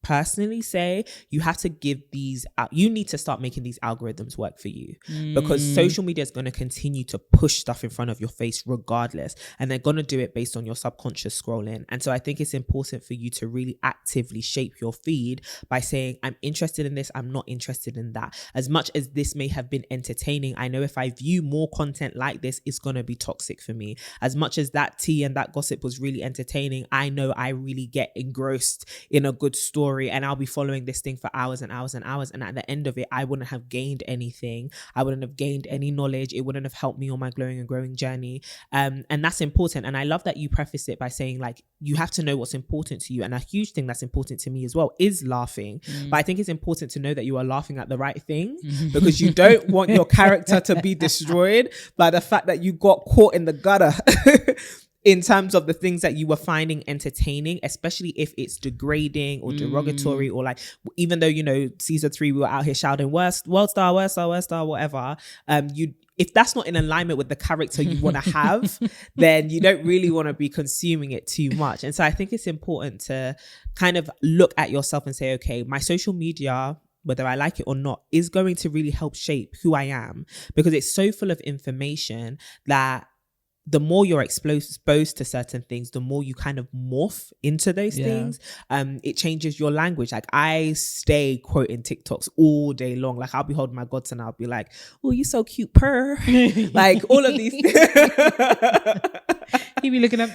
personally say you have to give these out. You need to start making these algorithms work for you, because social media is going to continue to push stuff in front of your face regardless, and they're going to do it based on your subconscious scrolling. And so I think it's important for you to really actively shape your feed by saying, I'm interested in this, I'm not interested in that. As much as this may have been entertaining, I know if I view more content like this, it's going to be toxic for me. As much as that tea and that gossip was really entertaining, I know I really get engrossed in a good story, and I'll be following this thing for hours and hours and hours, and at the end of it, I wouldn't have gained anything. I wouldn't have gained any knowledge. It wouldn't have helped me on my glowing and growing journey, and that's important. And I love that you preface it by saying, like, you have to know what's important to you. And a huge thing that's important to me as well is laughing, but I think it's important to know that you are laughing at the right thing, because you don't want your character to be destroyed by the fact that you got caught in the gutter in terms of the things that you were finding entertaining, especially if it's degrading or derogatory, or like, even though, season 3, we were out here shouting world star, whatever. If that's not in alignment with the character you want to have, then you don't really want to be consuming it too much. And so I think it's important to kind of look at yourself and say, okay, my social media, whether I like it or not, is going to really help shape who I am, because it's so full of information that the more you're exposed to certain things, the more you kind of morph into those things. It changes your language. Like, I stay quoting TikToks all day long. Like, I'll be holding my godson, I'll be like, oh, you so cute, purr. Like, all of these things. He be looking up.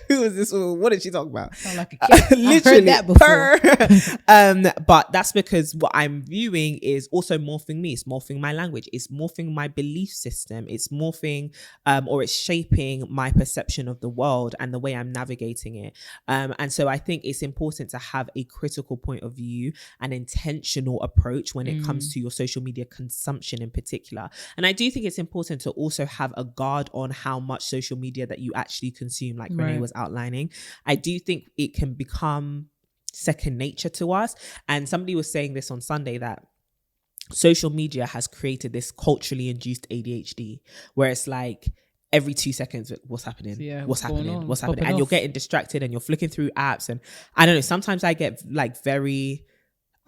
Who is this? What did she talk about? Sound like a kid. Literally, I've heard that before. But that's because what I'm viewing is also morphing me. It's morphing my language. It's morphing my belief system. It's morphing, or it's shaping my perception of the world and the way I'm navigating it. And so I think it's important to have a critical point of view, an intentional approach when it comes to your social media consumption in particular. And I do think it's important to also have a guard on how much social media that you actually consume, like Renee was outlining. I do think it can become second nature to us. And somebody was saying this on Sunday, that social media has created this culturally induced ADHD, where it's like every 2 seconds, what's happening? What's happening? And you're getting distracted and you're flicking through apps. And I don't know, sometimes I get like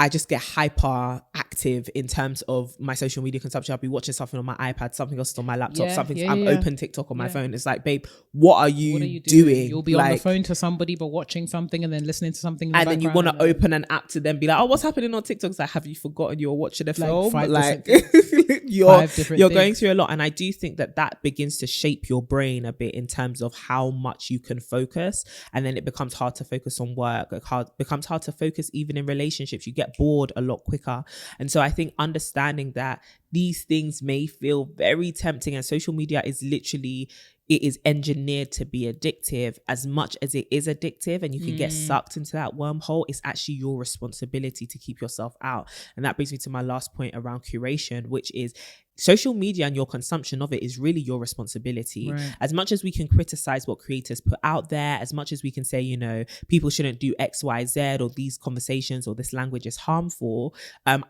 I just get hyper active in terms of my social media consumption. I'll be watching something on my iPad, something else is on my laptop, I'm open TikTok on my phone. It's like, babe, what are you doing? You'll be on the phone to somebody but watching something and then listening to something and then you want to open an app to then be like, oh, what's happening on TikTok? It's like, have you forgotten you're watching a film? Like you're going through a lot. And I do think that begins to shape your brain a bit in terms of how much you can focus, and then it becomes hard to focus on work. It becomes hard to focus even in relationships. You get bored a lot quicker. And so I think understanding that these things may feel very tempting, and social media is literally, it is engineered to be addictive. As much as it is addictive and you can get sucked into that wormhole, it's actually your responsibility to keep yourself out. And that brings me to my last point around curation, which is social media and your consumption of it is really your responsibility. Right. As much as we can criticize what creators put out there, as much as we can say, you know, people shouldn't do X, Y, Z, or these conversations or this language is harmful,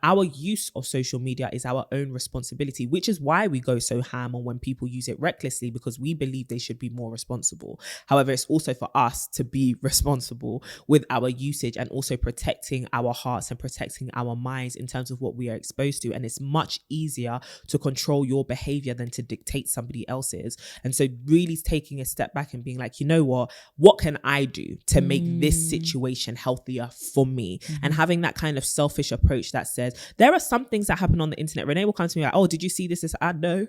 our use of social media is our own responsibility, which is why we go so ham on when people use it recklessly, because we believe they should be more responsible. However, it's also for us to be responsible with our usage and also protecting our hearts and protecting our minds in terms of what we are exposed to. And it's much easier to control your behavior than to dictate somebody else's. And so really taking a step back and being like, you know what can I do to make this situation healthier for me? And having that kind of selfish approach that says, there are some things that happen on the internet. Renee will come to me like, oh, did you see this? I know.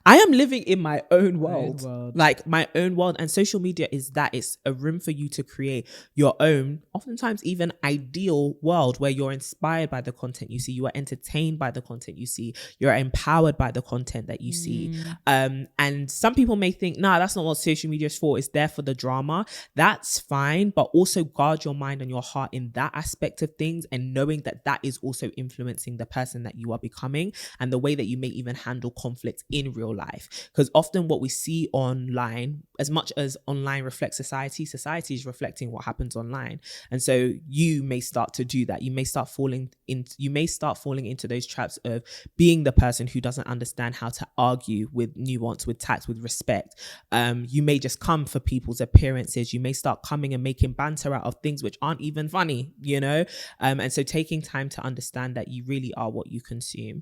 I am living in my own world, like my own world. And social media is that. It's a room for you to create your own, oftentimes even ideal world where you're inspired by the content you see, you are entertained by the content you see, you're empowered by the content that you see. And some people may think, nah, that's not what social media is for. It's there for the drama. That's fine. But also guard your mind and your heart in that aspect of things, and knowing that that is also influencing the person that you are becoming and the way that you may even handle conflict in real life. Because often what we see online, as much as online reflects society is reflecting what happens online. And so you may start to do that. You may start falling into those traps of being the person who doesn't understand how to argue with nuance, with tact, with respect. You may just come for people's appearances. You may start coming and making banter out of things which aren't even funny, you know? And so taking time to understand that you really are what you consume,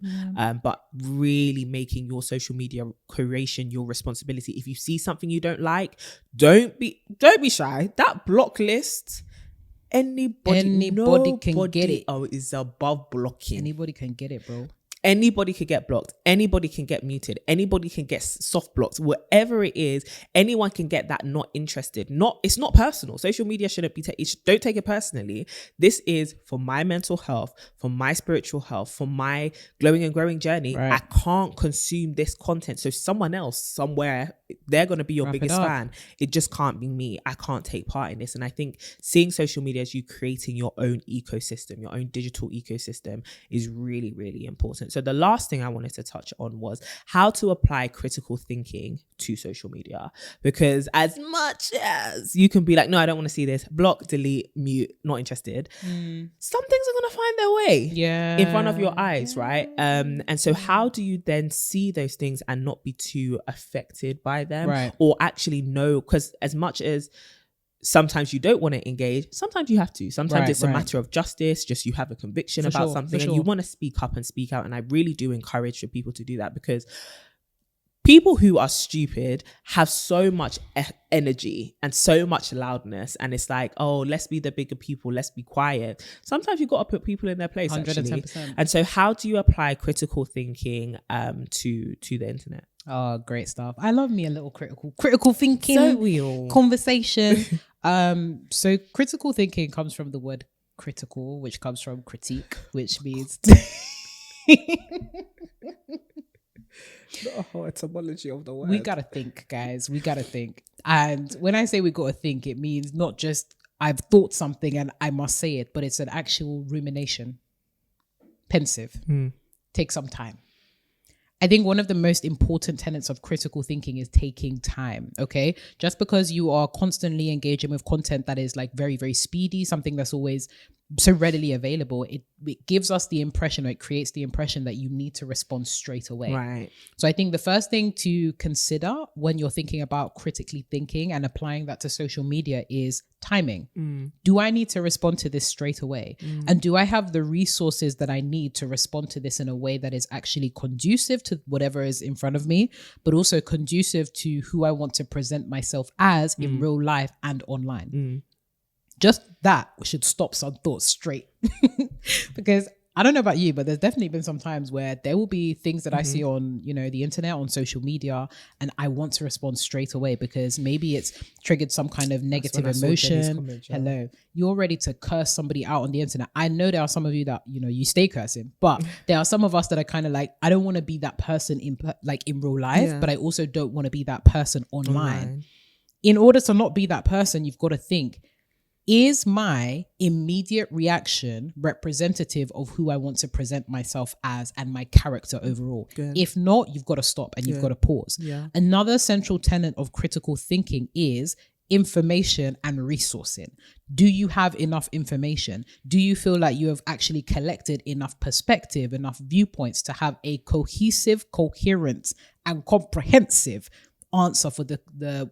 but really making your social media curation your responsibility. If you see something you don't like, don't be shy. That block list, anybody can get it. Oh, it's above blocking. Anybody can get it, bro. Anybody could get blocked. Anybody can get muted. Anybody can get soft blocked. Whatever it is, anyone can get that not interested. It's not personal. Social media shouldn't be don't take it personally. This is for my mental health, for my spiritual health, for my glowing and growing journey. Right. I can't consume this content. So someone else somewhere, they're going to be your biggest fan. It just can't be me. I can't take part in this. And I think seeing social media as you creating your own ecosystem, your own digital ecosystem, is really, really important. So the last thing I wanted to touch on was how to apply critical thinking to social media. Because as much as you can be like, no, I don't want to see this, block, delete, mute, not interested, some things are going to find their way in front of your eyes, right? And so how do you then see those things and not be too affected by them, right? Or actually know, because as much as sometimes you don't want to engage, sometimes you have to. Sometimes it's a matter of justice, just you have a conviction about something and you want to speak up and speak out. And I really do encourage for people to do that, because people who are stupid have so much energy and so much loudness, and it's like, oh, let's be the bigger people, let's be quiet. Sometimes you've got to put people in their place, 110%. Actually. And so how do you apply critical thinking to the internet? Oh, great stuff. I love me a little critical thinking conversation. So critical thinking comes from the word critical, which comes from critique, which means the whole etymology of the word. We gotta think, guys. We gotta think. And when I say we gotta think, it means not just I've thought something and I must say it, but it's an actual rumination. Pensive. Take some time. I think one of the most important tenets of critical thinking is taking time, okay? Just because you are constantly engaging with content that is like very, very speedy, something that's always so readily available, it gives us the impression, or it creates the impression that you need to respond straight away. Right. So I think the first thing to consider when you're thinking about critically thinking and applying that to social media is timing. Do I need to respond to this straight away? And do I have the resources that I need to respond to this in a way that is actually conducive to whatever is in front of me, but also conducive to who I want to present myself as in real life and online? Just that should stop some thoughts straight. Because I don't know about you, but there's definitely been some times where there will be things that I see on, the internet, on social media, and I want to respond straight away because maybe it's triggered some kind of negative emotion. Hello, you're ready to curse somebody out on the internet. I know there are some of you that, you stay cursing, but there are some of us that are kind of like, I don't want to be that person in real life, but I also don't want to be that person online. In order to not be that person, you've got to think, is my immediate reaction representative of who I want to present myself as and my character overall? Good. If not, you've got to stop and you've got to pause. Yeah. Another central tenet of critical thinking is information and resourcing. Do you have enough information? Do you feel like you have actually collected enough perspective, enough viewpoints to have a cohesive, coherent, and comprehensive answer for the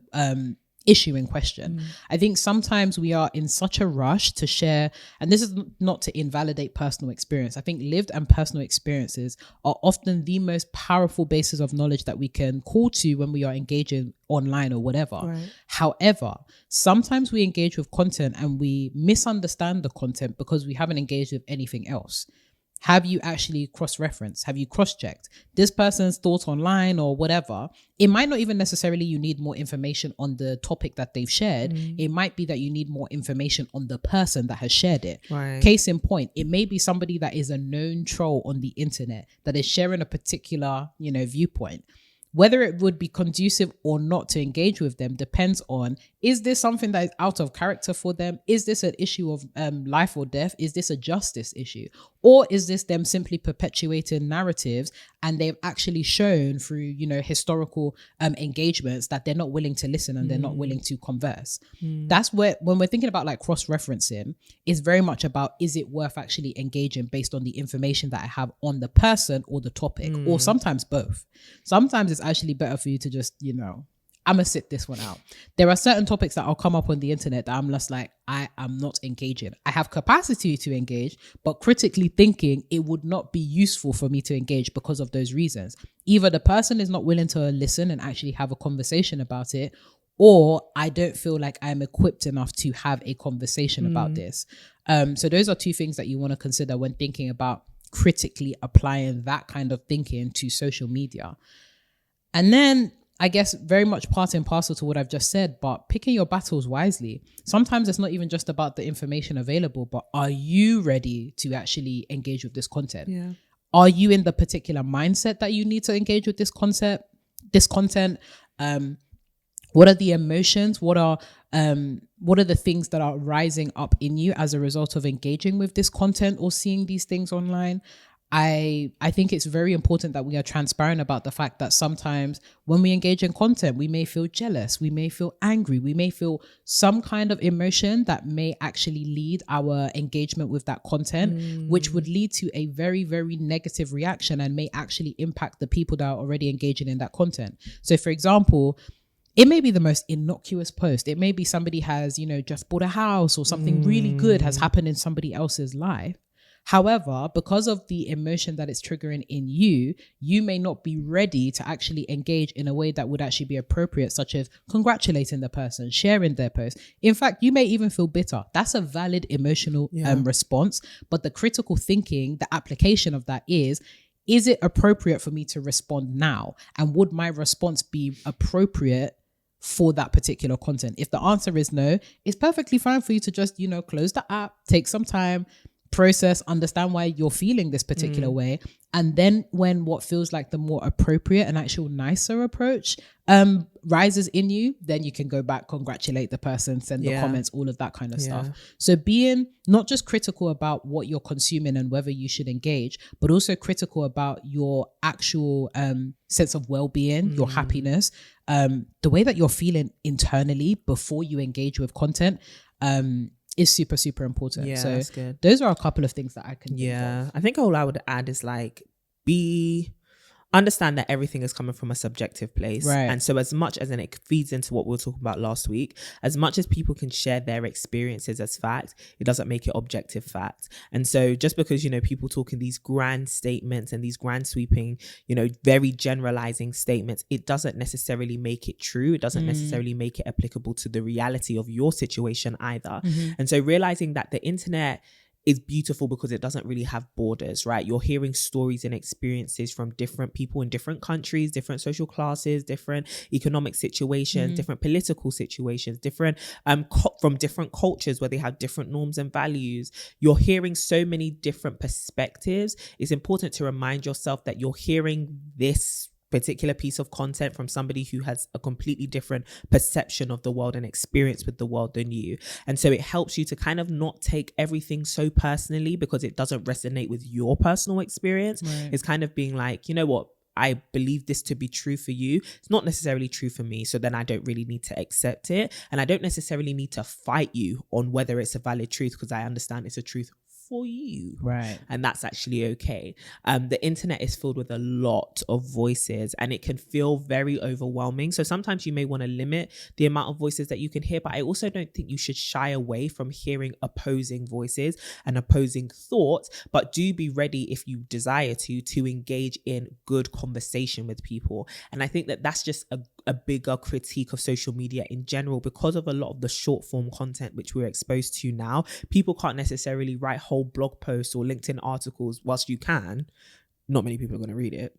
issue in question? I think sometimes we are in such a rush to share, and this is not to invalidate personal experience. I think lived and personal experiences are often the most powerful basis of knowledge that we can call to when we are engaging online or whatever. Right. However, sometimes we engage with content and we misunderstand the content because we haven't engaged with anything else. Have you actually cross-referenced? Have you cross-checked this person's thoughts online or whatever? It might not even necessarily you need more information on the topic that they've shared. It might be that you need more information on the person that has shared it. Right. Case in point, it may be somebody that is a known troll on the internet that is sharing a particular, viewpoint. Whether it would be conducive or not to engage with them depends on, is this something that is out of character for them? Is this an issue of life or death? Is this a justice issue? Or is this them simply perpetuating narratives and they've actually shown through, historical engagements that they're not willing to listen and they're not willing to converse? That's where, when we're thinking about like cross-referencing, it's very much about, is it worth actually engaging based on the information that I have on the person or the topic, or sometimes both. Sometimes it's actually better for you to just, I'm gonna sit this one out. There are certain topics that I'll come up on the internet that I'm just like, I am not engaging. I have capacity to engage, but critically thinking, it would not be useful for me to engage because of those reasons. Either the person is not willing to listen and actually have a conversation about it, or I don't feel like I'm equipped enough to have a conversation about this. So those are two things that you want to consider when thinking about critically applying that kind of thinking to social media. And then I guess very much part and parcel to what I've just said, but picking your battles wisely. Sometimes it's not even just about the information available, but are you ready to actually engage with this content? Yeah. Are you in the particular mindset that you need to engage with this content? What are the emotions? What are the things that are rising up in you as a result of engaging with this content or seeing these things online? I think it's very important that we are transparent about the fact that sometimes when we engage in content, we may feel jealous, we may feel angry, we may feel some kind of emotion that may actually lead our engagement with that content, which would lead to a very, very negative reaction and may actually impact the people that are already engaging in that content. So for example, it may be the most innocuous post. It may be somebody has, just bought a house or something really good has happened in somebody else's life. However, because of the emotion that it's triggering in you, you may not be ready to actually engage in a way that would actually be appropriate, such as congratulating the person, sharing their post. In fact, you may even feel bitter. That's a valid emotional response. But the critical thinking, the application of that is it appropriate for me to respond now? And would my response be appropriate for that particular content? If the answer is no, it's perfectly fine for you to just, close the app, take some time, process, understand why you're feeling this particular way, and then when what feels like the more appropriate and actual nicer approach rises in you, then you can go back, congratulate the person, send the comments, all of that kind of stuff. So being not just critical about what you're consuming and whether you should engage, but also critical about your actual sense of well-being, your happiness, the way that you're feeling internally before you engage with content is super, super important. So that's good. Those are a couple of things that I can think of. I think all I would add is like, understand that everything is coming from a subjective place. Right. And so as much as, and it feeds into what we were talking about last week, as much as people can share their experiences as fact, it doesn't make it objective fact. And so just because, people talk in these grand statements and these grand sweeping, very generalizing statements, it doesn't necessarily make it true. It doesn't necessarily make it applicable to the reality of your situation either. And so realizing that the internet is beautiful because it doesn't really have borders, right? You're hearing stories and experiences from different people in different countries, different social classes, different economic situations, different political situations, different from different cultures where they have different norms and values. You're hearing so many different perspectives. It's important to remind yourself that you're hearing this particular piece of content from somebody who has a completely different perception of the world and experience with the world than you. And so it helps you to kind of not take everything so personally because it doesn't resonate with your personal experience. Right. It's kind of being like, you know what, I believe this to be true for you. It's not necessarily true for me. So then I don't really need to accept it. And I don't necessarily need to fight you on whether it's a valid truth because I understand it's a truth for you. Right. And that's actually okay. The internet is filled with a lot of voices and it can feel very overwhelming. So sometimes you may want to limit the amount of voices that you can hear, but I also don't think you should shy away from hearing opposing voices and opposing thoughts, but do be ready if you desire to engage in good conversation with people. And I think that that's just a bigger critique of social media in general because of a lot of the short form content which we're exposed to now. People can't necessarily write whole blog posts or LinkedIn articles. Whilst you can, not many people are going to read it.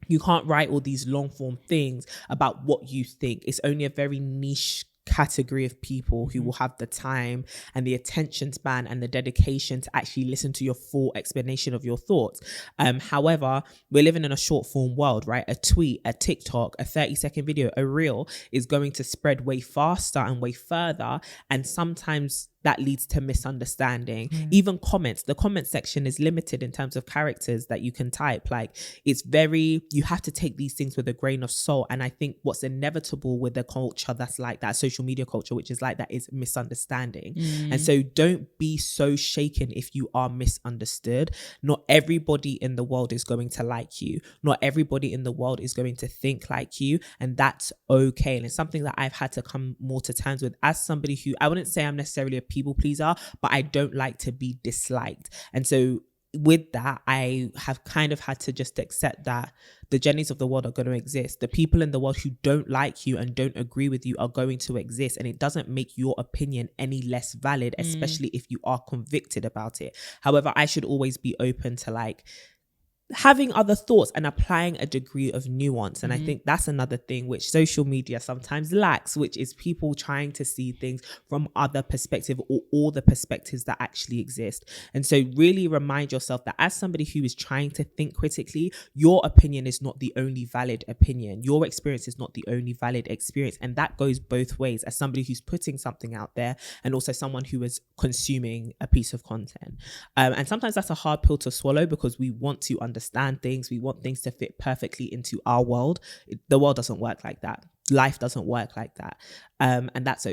You can't write all these long form things about what you think. It's only a very niche category of people who will have the time and the attention span and the dedication to actually listen to your full explanation of your thoughts. However, we're living in a short form world, right? A tweet, a TikTok, a 30-second video, a reel is going to spread way faster and way further. And sometimes that leads to misunderstanding. Even comments, the comment section is limited in terms of characters that you can type. Like you have to take these things with a grain of salt. And I think what's inevitable with the culture that's like that, social media culture, which is like that, is misunderstanding. And so don't be so shaken if you are misunderstood. Not everybody in the world is going to like you. Not everybody in the world is going to think like you. And that's okay. And it's something that I've had to come more to terms with as somebody who, I wouldn't say I'm necessarily a people pleaser, but I don't like to be disliked. And so with that, I have kind of had to just accept that the Jennies of the world are going to exist. The people in the world who don't like you and don't agree with you are going to exist. And it doesn't make your opinion any less valid, especially if you are convicted about it. However, I should always be open to like having other thoughts and applying a degree of nuance. And I think that's another thing which social media sometimes lacks, which is people trying to see things from other perspectives or all the perspectives that actually exist. And so really remind yourself that as somebody who is trying to think critically, your opinion is not the only valid opinion. Your experience is not the only valid experience. And that goes both ways as somebody who's putting something out there and also someone who is consuming a piece of content. And sometimes that's a hard pill to swallow because we want to understand things. We want things to fit perfectly into our world. The world doesn't work like that. Life doesn't work like that. And that's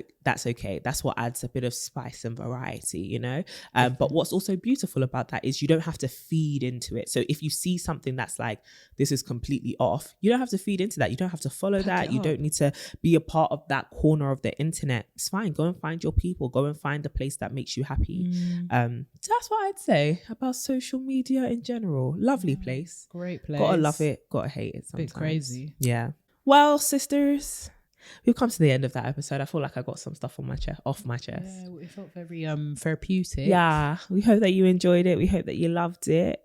okay. That's what adds a bit of spice and variety, you know? But what's also beautiful about that is you don't have to feed into it. So if you see something that's like, this is completely off, you don't have to feed into that. You don't have to follow that. You don't need to be a part of that corner of the internet. It's fine. Go and find your people. Go and find the place that makes you happy. That's what I'd say about social media in general. Lovely place. Great place. Gotta love it. Gotta hate it sometimes. Bit crazy. Yeah. Well, sisters, we've come to the end of that episode. I feel like I got some stuff off my chest. Yeah, it felt very therapeutic. Yeah, we hope that you enjoyed it. We hope that you loved it.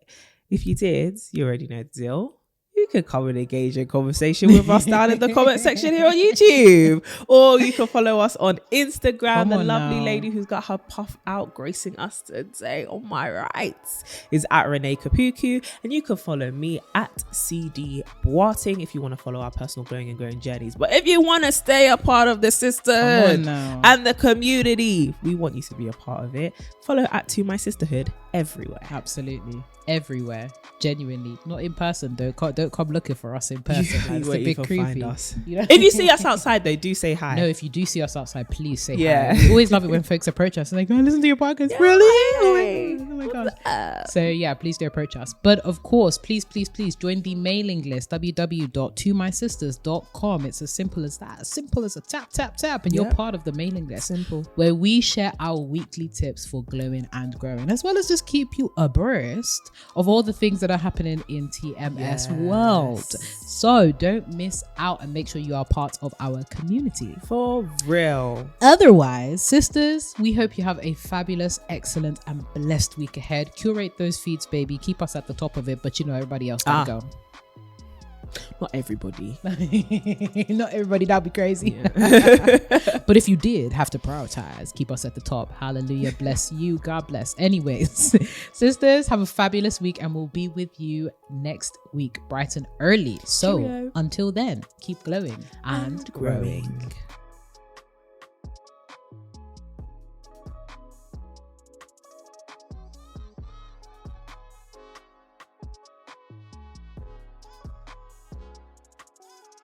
If you did, you already know the deal. You could come and engage in conversation with us down in the comment section here on YouTube. Or you can follow us on Instagram. The lovely lady who's got her puff out gracing us today on my rights is at Renee Kapuku. And you can follow me at CD Boating if you want to follow our personal glowing and growing journeys. But if you want to stay a part of the sisterhood and the community, we want you to be a part of it. Follow at To My Sisterhood everywhere. Absolutely. Everywhere, genuinely, not in person though. Don't come looking for us in person. Like, it's a bit creepy. You know? If you see us outside though, do say hi. No, if you do see us outside, please say hi. We always love it when folks approach us and they go, listen to your podcast. Yeah, really? Oh my gosh. So yeah, please do approach us. But of course, please join the mailing list, www.tomysisters.com. It's as simple as that. As simple as a tap and you're part of the mailing list. Simple. Where we share our weekly tips for glowing and growing, as well as just just keep you abreast of all the things that are happening in TMS world. So don't miss out and make sure you are part of our community. For real. Otherwise, sisters, we hope you have a fabulous, excellent, and blessed week ahead. Curate those feeds, baby. Keep us at the top of it, but everybody else gotta go. Not everybody. Not everybody, that'd be crazy. Yeah. But if you did have to prioritize, keep us at the top. Hallelujah. Bless you. God bless. Anyways, sisters, have a fabulous week and we'll be with you next week, bright and early. So until then, keep glowing and growing.